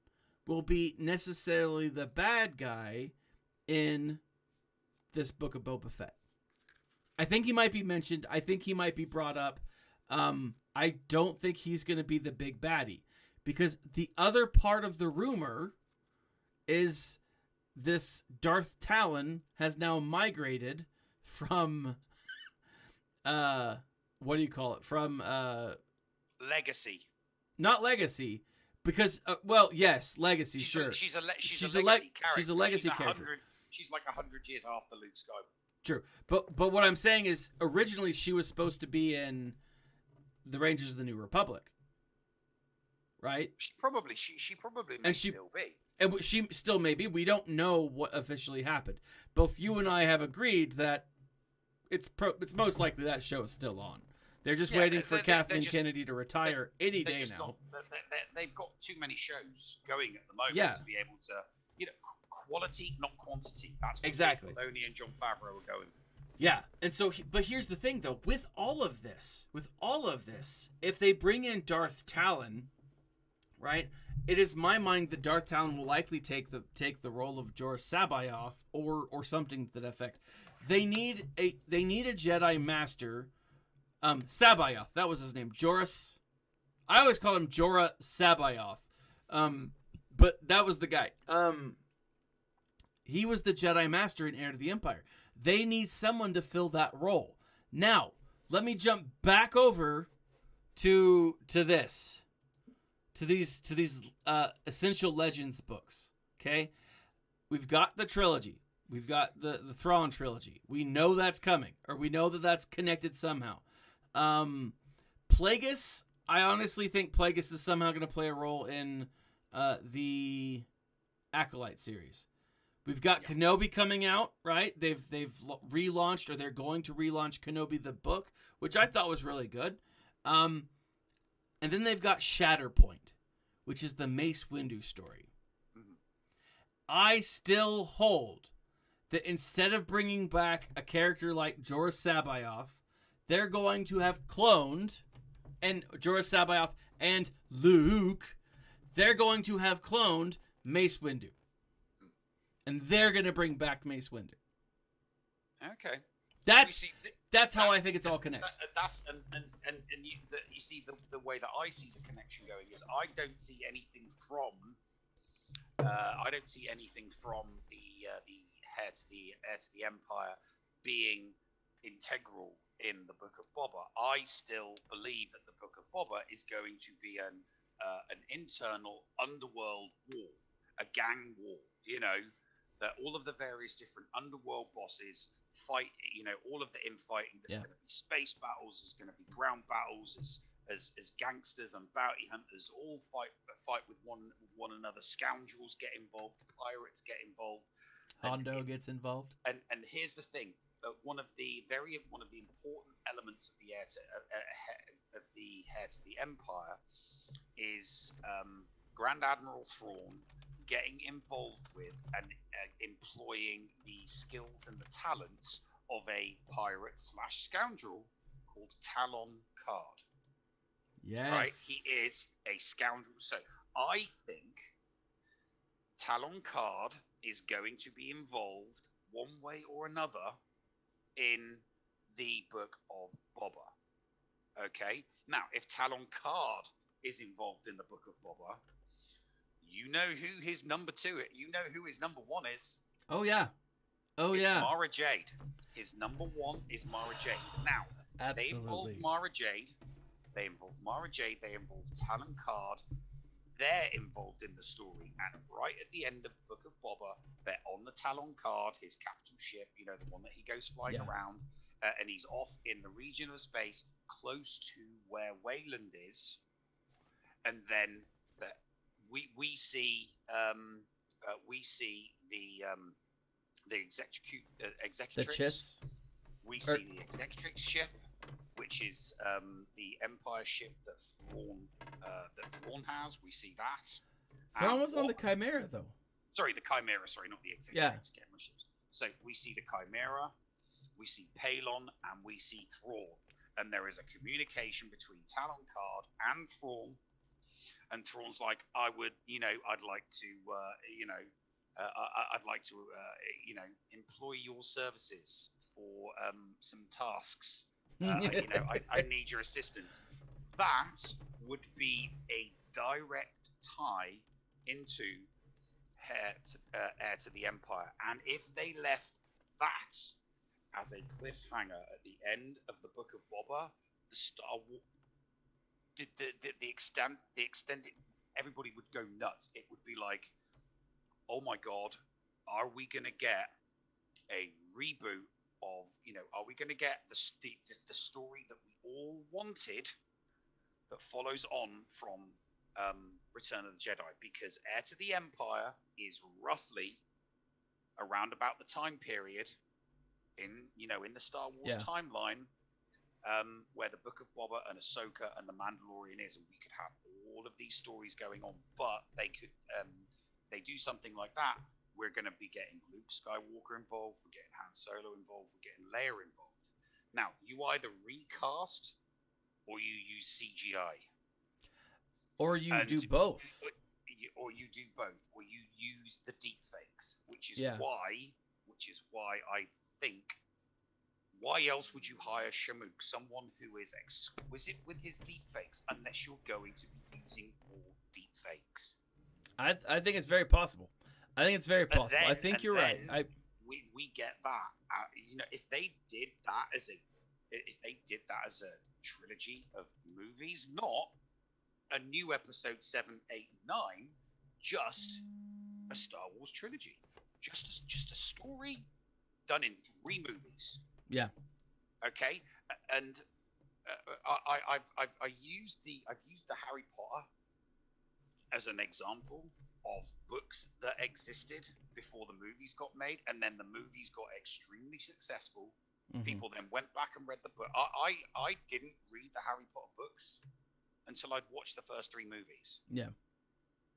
will be necessarily the bad guy in this book of Boba Fett. I think he might be mentioned. I think he might be brought up. I don't think he's going to be the big baddie, because the other part of the rumor is this Darth Talon has now migrated from, what do you call it? From, Legacy. Not Legacy. Because, yes, Legacy, sure. She's a legacy character. She's a legacy character. She's like 100 years after Luke Skywalker. True. But what I'm saying is, originally she was supposed to be in the Rangers of the New Republic. Right? She probably may still be. And she still may be. We don't know what officially happened. Both you and I have agreed that it's most likely that show is still on. They're just waiting for Kathleen Kennedy to retire any day now. They've got too many shows going at the moment to be able to, quality, not quantity. That's what exactly Filoni and Jon Favreau are going for. Yeah, and so, but here's the thing though, with all of this, if they bring in Darth Talon, right, it is my mind that Darth Talon will likely take the role of Jorah Sabayoth or something to that effect. They need a Jedi Master. Sabayoth, that was his name. Joras. I always call him Jorah Sabayoth. But that was the guy. He was the Jedi Master in Heir to the Empire. They need someone to fill that role. Now, let me jump back over to these Essential Legends books. Okay, we've got the trilogy. We've got the Thrawn Trilogy. We know that's coming, or we know that that's connected somehow. Plagueis, I honestly think Plagueis is somehow going to play a role in the Acolyte series. We've got Kenobi coming out, right? They've relaunched, or they're going to relaunch Kenobi the book, which I thought was really good. And then they've got Shatterpoint, which is the Mace Windu story. Mm-hmm. I still hold that instead of bringing back a character like Jorah Sabayoth, they're going to have cloned, and Jorah Sabayoth and Luke, they're going to have cloned Mace Windu. And they're going to bring back Mace Windu. Okay. That's how I think it's all connects. You see the way that I see the connection going is I don't see anything from the heir to the Empire being integral in the Book of Boba. I still believe that the Book of Boba is going to be an internal underworld war, a gang war. You know, that all of the various different underworld bosses fight. You know, all of the infighting. There's going to be space battles. There's going to be ground battles as gangsters and bounty hunters all fight with one another. Scoundrels get involved. Pirates get involved. Hondo gets involved. And here's the thing: one of the important elements of the heir to the Empire is Grand Admiral Thrawn getting involved with and employing the skills and the talents of a pirate / scoundrel called Talon Card. Yes. Right? He is a scoundrel. So I think Talon Card is going to be involved one way or another in the Book of Boba. Okay? Now, if Talon Card is involved in the Book of Boba, you know who his number 2 is. You know who his number 1 is. Oh, yeah. It's Mara Jade. His number 1 is Mara Jade. Now, absolutely. They involve Mara Jade. They involve Talon Card. They're involved in the story. And right at the end of the Book of Boba, they're on the Talon Card, his capital ship, you know, the one that he goes flying around. And he's off in the region of space close to where Wayland is. And then we see the executrix. We see the executrix ship, which is the Empire ship that Thrawn has. We see that. Thrawn was on the Chimera, though. Sorry, the Chimera. Sorry, not the executrix. Getting my ships. So we see the Chimera, we see Palon, and we see Thrawn. And there is a communication between Talon Card and Thrawn. And Thrawn's like, I'd like to employ your services for some tasks. I need your assistance. That would be a direct tie into Heir to the Empire. And if they left that as a cliffhanger at the end of the Book of Boba, the Star Wars, the extended, everybody would go nuts. It would be like, oh my god, are we going to get a reboot of, are we going to get the story that we all wanted that follows on from Return of the Jedi? Because Heir to the Empire is roughly around about the time period in the Star Wars timeline where the Book of Boba and Ahsoka and the Mandalorian is, and we could have all of these stories going on. But they could, they do something like that, we're going to be getting Luke Skywalker involved, we're getting Han Solo involved, we're getting Leia involved. Now, you either recast or you use CGI, or you do both, or you use the deep fakes, which is why I think. Why else would you hire Shamook, someone who is exquisite with his deepfakes, unless you're going to be using more deepfakes? I think it's very possible. I think you're right. We get that. If they did that if they did that as a trilogy of movies, not a new episode 7, 8, 9, just a Star Wars trilogy, just a story done in 3 movies. Yeah. Okay, and I've used the Harry Potter as an example of books that existed before the movies got made, and then the movies got extremely successful. People then went back and read the book. I didn't read the Harry Potter books until I'd watched the first 3 movies. Yeah.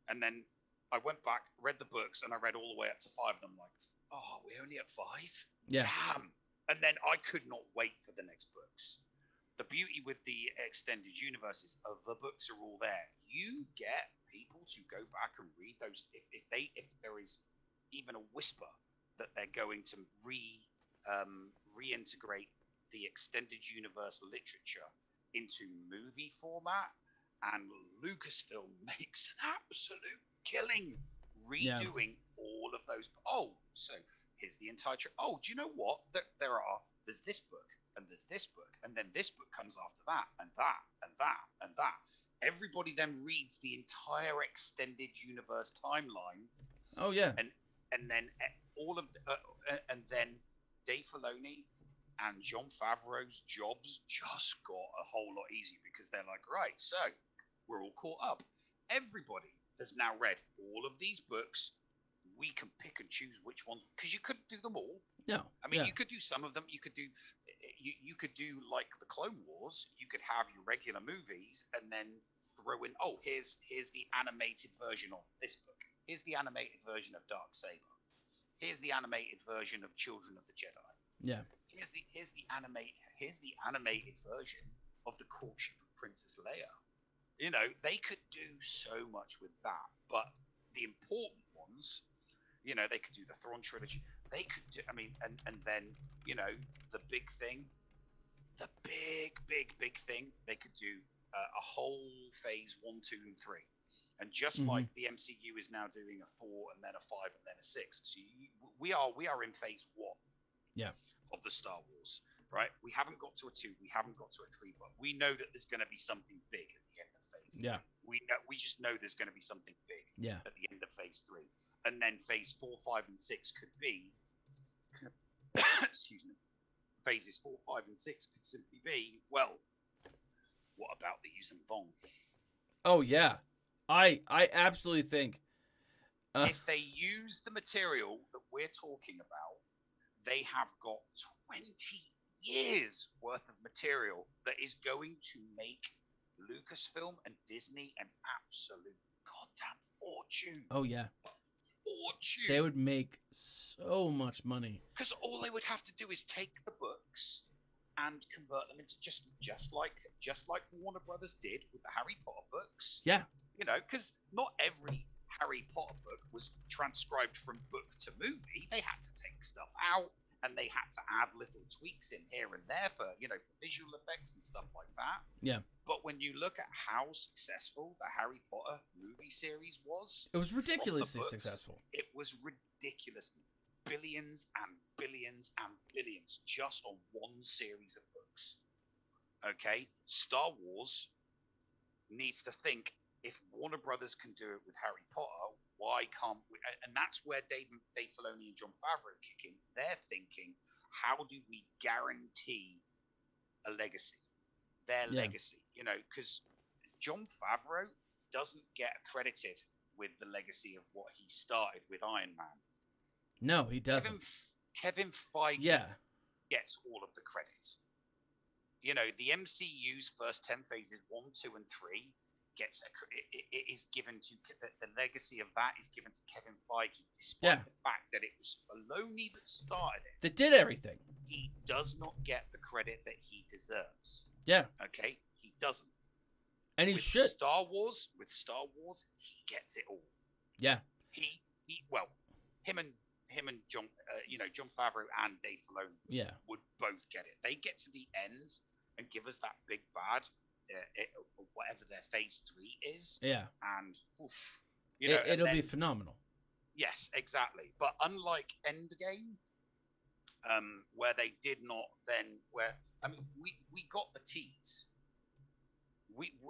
And then I went back, read the books, and I read all the way up to 5, and I'm like, oh, we're only at 5? Yeah. Damn. And then I could not wait for the next books. The beauty with the extended universe is the books are all there. You get people to go back and read those. If there is even a whisper that they're going to reintegrate the extended universe literature into movie format, and Lucasfilm makes an absolute killing redoing all of those. Oh, so here's the entire. Oh, do you know what? There's this book, and there's this book, and then this book comes after that, and that, and that, and that. Everybody then reads the entire extended universe timeline. Oh yeah. And then all of and then Dave Filoni and Jon Favreau's jobs just got a whole lot easier, because they're like, right, so we're all caught up. Everybody has now read all of these books. We can pick and choose which ones, because you couldn't do them all. No. I mean, you could do some of them. You could do like the Clone Wars. You could have your regular movies and then throw in, oh, here's the animated version of this book. Here's the animated version of Darksaber. Here's the animated version of Children of the Jedi. Yeah. Here's the animated version of the Courtship of Princess Leia. You know, they could do so much with that. But the important ones, you know, they could do the Thrawn Trilogy. They could do, I mean, and then, you know, the big thing, big thing, they could do a whole phase 1, 2, and 3. And just like the MCU is now doing a 4 and then a 5 and then a 6. So we are in phase 1 of the Star Wars, right? We haven't got to a 2, we haven't got to a 3, but we know that there's going to be something big at the end of phase 3. Yeah. We just know there's going to be something big at the end of phase 3. And then phase 4, 5, and 6 could be, excuse me, phases 4, 5, and 6 could simply be, well, what about the Yuuzhan Vong? Oh, yeah. I absolutely think if they use the material that we're talking about, they have got 20 years worth of material that is going to make Lucasfilm and Disney an absolute goddamn fortune. Oh, yeah. Fortune. They would make so much money. Because all they would have to do is take the books and convert them into just like Warner Brothers did with the Harry Potter books. Yeah. You know, because not every Harry Potter book was transcribed from book to movie. They had to take stuff out, and they had to add little tweaks in here and there for, you know, for visual effects and stuff like that. Yeah. But when you look at how successful the Harry Potter movie series was, it was ridiculously successful. It was ridiculous. Billions and billions and billions just on one series of books. Okay? Star Wars needs to think, if Warner Brothers can do it with Harry Potter, why can't we? And that's where Dave Filoni and Jon Favreau kick in. They're thinking, how do we guarantee a legacy? Their legacy, you know, because Jon Favreau doesn't get accredited with the legacy of what he started with Iron Man. No, he doesn't. Kevin Feige gets all of the credit. You know, the MCU's first 10 phases, 1, 2, and 3, it is given to the legacy of that is given to Kevin Feige, despite the fact that it was Filoni that started it. That did everything. He does not get the credit that he deserves. Yeah. Okay, he doesn't. And he should. With Star Wars, he gets it all. Yeah. Him and Jon, Jon Favreau and Dave Filoni would both get it. They get to the end and give us that big bad, whatever their phase 3 is. Yeah. And you know, it'll be phenomenal. Yes, exactly. But unlike Endgame, where they did not then, where I mean, we got the tease.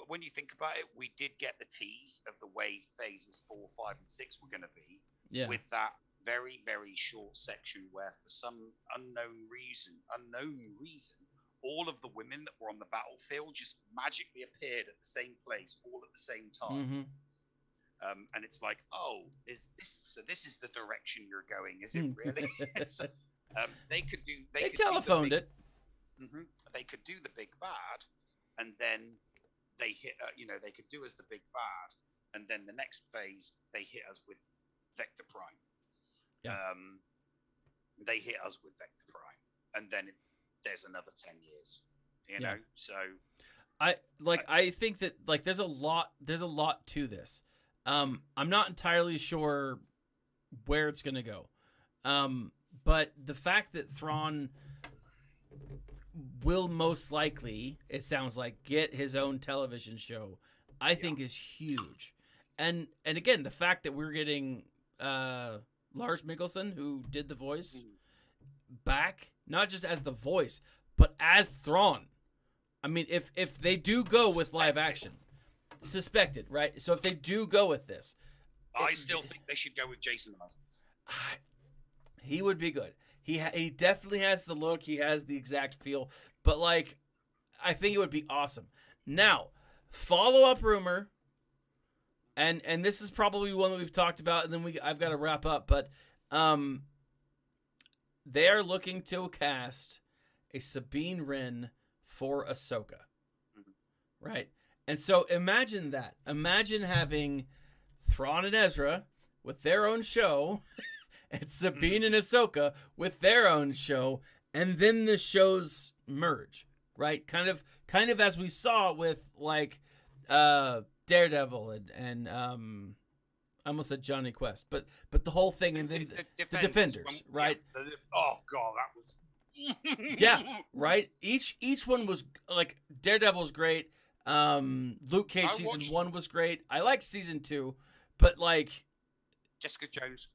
When you think about it, we did get the tease of the way phases 4, 5, and 6 were going to be. Yeah. With that very, very short section where, for some unknown reason, all of the women that were on the battlefield just magically appeared at the same place, all at the same time. Mm-hmm. And it's like, oh, is this? So this is the direction you're going? Is it really? So, they could do. They telephoned it. Mm-hmm. They could do the big bad, and then they hit. They could do as the big bad, and then the next phase they hit us with Vector Prime. Yeah. They hit us with Vector Prime, and then there's another 10 years. You know, so I think that like there's a lot to this. I'm not entirely sure where it's gonna go, but the fact that Thrawn will most likely, it sounds like, get his own television show, I think is huge. And again, the fact that we're getting Lars Mikkelsen, who did the voice, back, not just as the voice, but as Thrawn. I mean, if they do go with live action, suspected, right? So if they do go with this, I still think they should go with Jason Isaacs. He would be good. He definitely has the look. He has the exact feel. But like, I think it would be awesome. Now, follow-up rumor, and this is probably one that we've talked about, and then I've got to wrap up. But they are looking to cast a Sabine Wren for Ahsoka, right? And so imagine that. Imagine having Thrawn and Ezra with their own show, and Sabine and Ahsoka with their own show, and then the shows merge, right? Kind of as we saw with like Daredevil and I almost said Johnny Quest, but the whole thing, and then the Defenders, right? Yeah, oh god, that was yeah, right. Each one was like Daredevil was great. Luke Cage season 1 was great. I like season 2, but like Jessica Jones.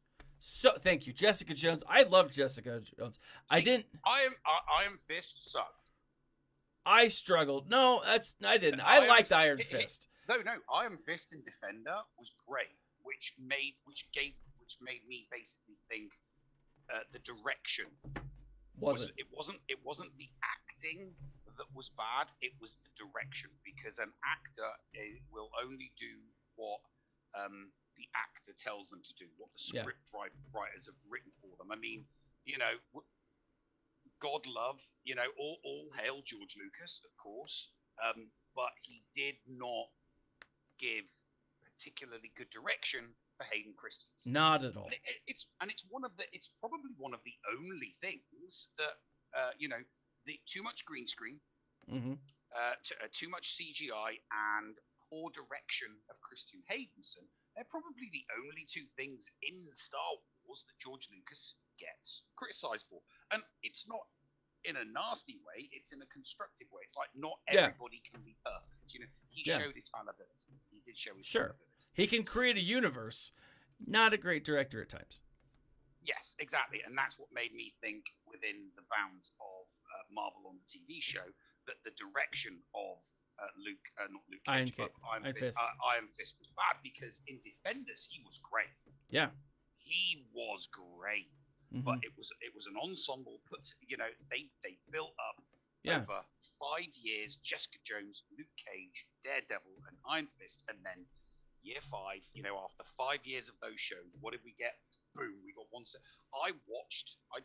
So thank you, Jessica Jones. I love Jessica Jones. See, Iron Fist sucked. I struggled. No, I didn't. I liked Iron Fist. No, Iron Fist and Defender was great, which made me basically think the direction it wasn't the acting that was bad. It was the direction, because an actor will only do what the actor tells them to do, what the script writers have written for them. I mean, God love, all hail George Lucas, of course, but he did not give particularly good direction for Hayden Christensen. Not at all. It's probably one of the only things that the too much green screen, too much CGI, and poor direction of Christian Haydenson. They're probably the only two things in Star Wars that George Lucas gets criticized for. And it's not in a nasty way, it's in a constructive way. It's like not everybody can be perfect. He showed his fallibility. He did show his fallibility. He can create a universe, not a great director at times. Yes, exactly. And that's what made me think, within the bounds of Marvel on the TV show, that the direction of Iron Fist was bad, because in Defenders he was great. Yeah, he was great, but it was an ensemble they built up over 5 years. Jessica Jones, Luke Cage, Daredevil, and Iron Fist, and then year 5, after 5 years of those shows, what did we get? Boom, we got one set. I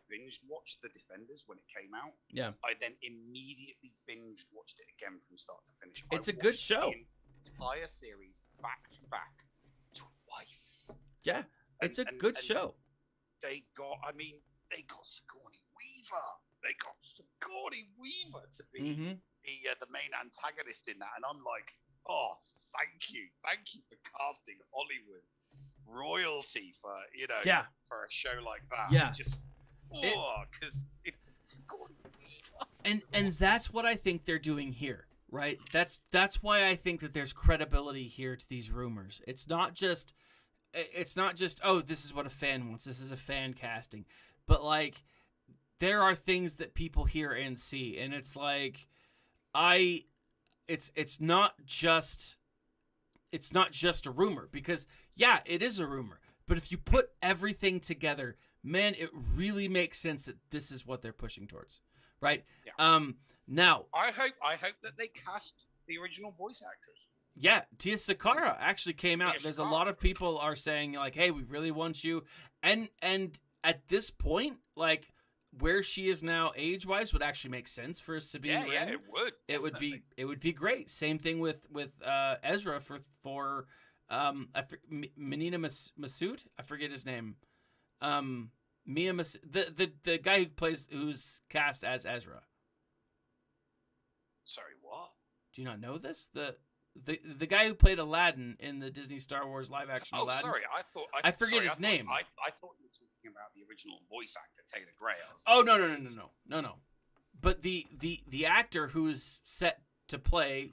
binged watched The Defenders when it came out. Yeah. I then immediately binged watched it again from start to finish. It's a good show. The entire series back to back twice. Yeah, it's a good show. They got Sigourney Weaver. They got Sigourney Weaver to be the main antagonist in that, and I'm like, oh, thank you for casting Hollywood royalty for for a show like that. Yeah, because it's Sigourney Weaver. And that's what I think they're doing here, right? That's why I think that there's credibility here to these rumors. It's not just oh, this is what a fan wants. This is a fan casting, but like there are things that people hear and see, and it's like, it's not just a rumor, because yeah, it is a rumor, but if you put everything together, man, it really makes sense that this is what they're pushing towards, right? Yeah. Now I hope that they cast the original voice actors. Yeah, Tia Sakara actually came out. Tia There's a Sakara. lot of people are saying like, "Hey, we really want you," and at this point, like where she is now age-wise would actually make sense for Sabine Wren. Yeah, it would. It would be great. Same thing with Ezra for Menina Masood. I forget his name. Mia the guy who's cast as Ezra. Sorry, what? Do you not know this? The guy who played Aladdin in the Disney Star Wars live action Aladdin. Sorry, I forget his name. I thought you were talking about the original voice actor Taylor Gray. Oh no. But the actor who's set to play,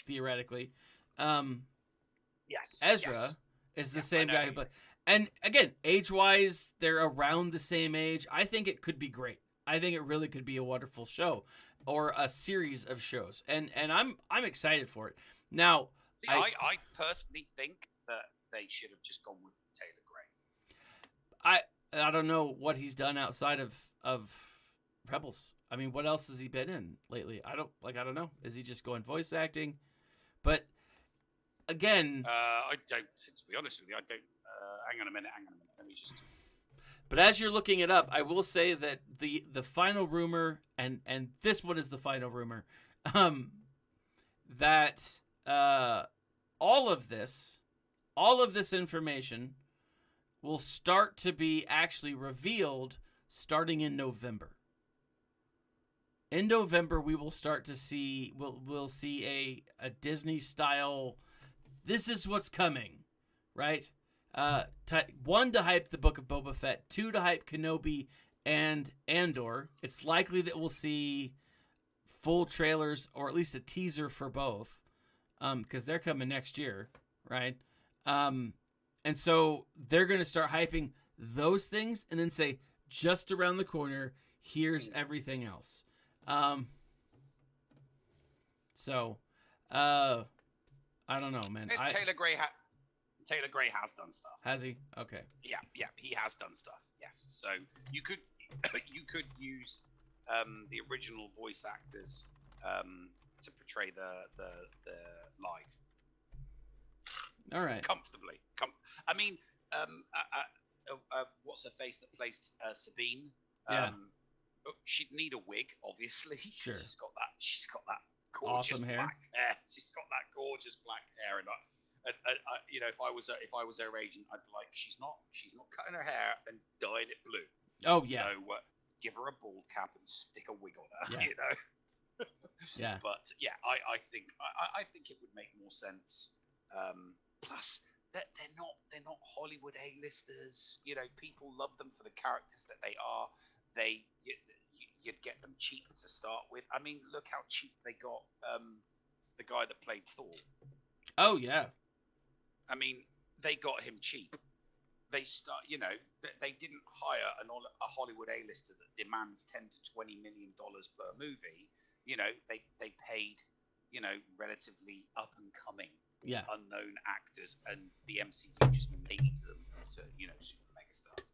theoretically, yes, Ezra is the same guy who played. And again, age-wise, they're around the same age. I think it could be great. I think it really could be a wonderful show, or a series of shows, and I'm excited for it. Now, I personally think that they should have just gone with Taylor Gray. I don't know what he's done outside of Rebels. I mean, what else has he been in lately? I don't know. Is he just going voice acting? But again, I don't. To be honest with you, I don't. Hang on a minute. Let me just. But as you're looking it up, I will say that the final rumor, and this one is the final rumor, that all of this information will start to be actually revealed starting in November. In November, we will start to see we'll see a Disney style. This is what's coming, right? 1 to hype the Book of Boba Fett, 2 to hype Kenobi and Andor. It's likely that we'll see full trailers, or at least a teaser for both, because they're coming next year, right? And so they're going to start hyping those things, and then say, just around the corner, here's everything else. So I don't know, man. Taylor Gray has done stuff. Has he? Okay. Yeah, he has done stuff. Yes. So you could use the original voice actors to portray the live. All right. Comfortably. I mean, what's her face that plays Sabine? Yeah. She'd need a wig, obviously. Sure. She's got that gorgeous awesome hair. Black hair. She's got that gorgeous black hair, and you know, if I was her agent, I'd be like, she's not cutting her hair and dyeing it blue. Oh yeah. So give her a bald cap and stick a wig on her. Yeah. You know. Yeah. But yeah, I think it would make more sense. Plus, they're not Hollywood A-listers. You know, people love them for the characters that they are. You'd get them cheap to start with. I mean, look how cheap they got the guy that played Thor. Oh yeah. I mean, they got him cheap. They didn't hire a Hollywood A-lister that demands $10 to $20 million per movie. You know, they paid, you know, relatively up and coming, unknown actors, and the MCU just made them to, you know, super mega stars.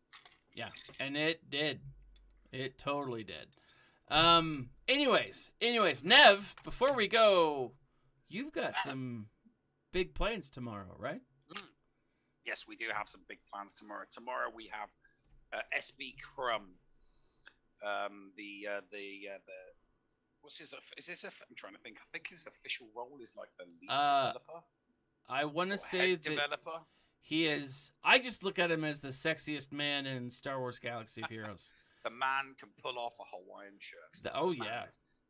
Yeah, and it did. It totally did. Anyways, Nev, before we go, you've got some big plans tomorrow, right? Yes, we do have some big plans tomorrow. Tomorrow we have SB Crumb, the what's his? Is this I'm trying to think. I think his official role is like the lead developer. I want to say that developer. He is. I just look at him as the sexiest man in Star Wars Galaxy of Heroes. The man can pull off a Hawaiian shirt. Oh yeah.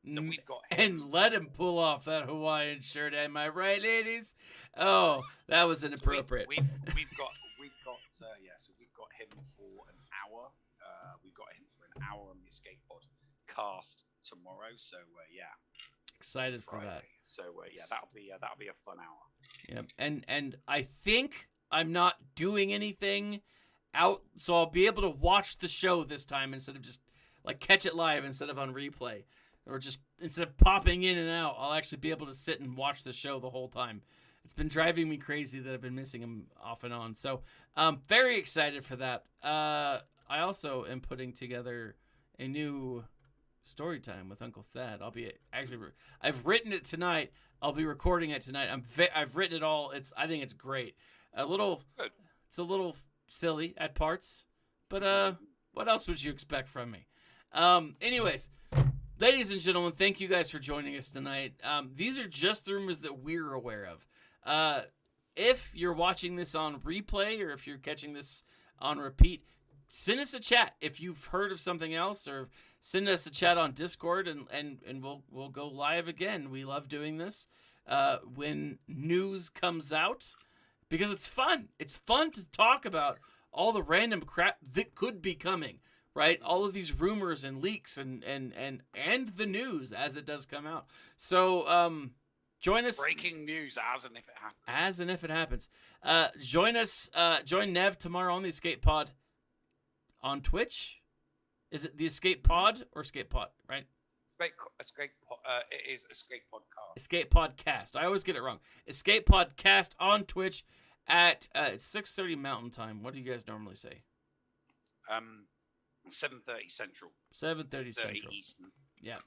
And we've got him. And let him pull off that Hawaiian shirt. Am I right, ladies? Oh, that was inappropriate. So we've got so we've got him for an hour. We've got him for an hour on the Escape Pod cast tomorrow. So yeah, excited Friday. For that. So yeah, that'll be a fun hour. Yep. And I think I'm not doing anything out, so I'll be able to watch the show this time instead of just like catch it live instead of on replay, or just instead of popping in and out, I'll actually be able to sit and watch the show the whole time. It's been driving me crazy that I've been missing them off and on. So I'm very excited for that. I also am putting together a new story time with Uncle Thad. I've written it tonight. I'll be recording it tonight. I've written it all. I think it's great. It's a little silly at parts, but what else would you expect from me? Anyways, ladies and gentlemen, thank you guys for joining us tonight. These are just the rumors that we're aware of. If you're watching this on replay or if you're catching this on repeat, send us a chat if you've heard of something else, or send us a chat on Discord, and we'll go live again. We love doing this when news comes out because it's fun. It's fun to talk about all the random crap that could be coming, right? All of these rumors and leaks and the news as it does come out. So join us. Breaking news as and if it happens. As and if it happens. Join us. Join Nev tomorrow on the Escape Pod on Twitch. Is it the Escape Pod or Escape Pod, right? It is Escape Podcast. Escape Podcast. I always get it wrong. Escape Podcast on Twitch at 6:30 Mountain Time. What do you guys normally say? 7:30 Central. 7:30 Central. Eastern. Yeah.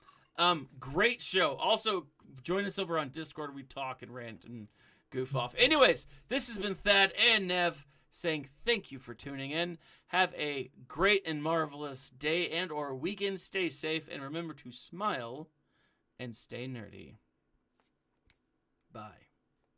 Great show. Also, join us over on Discord. We talk and rant and goof off. Anyways, this has been Thad and Nev saying thank you for tuning in. Have a great and marvelous day and or weekend. Stay safe and remember to smile and stay nerdy. Bye.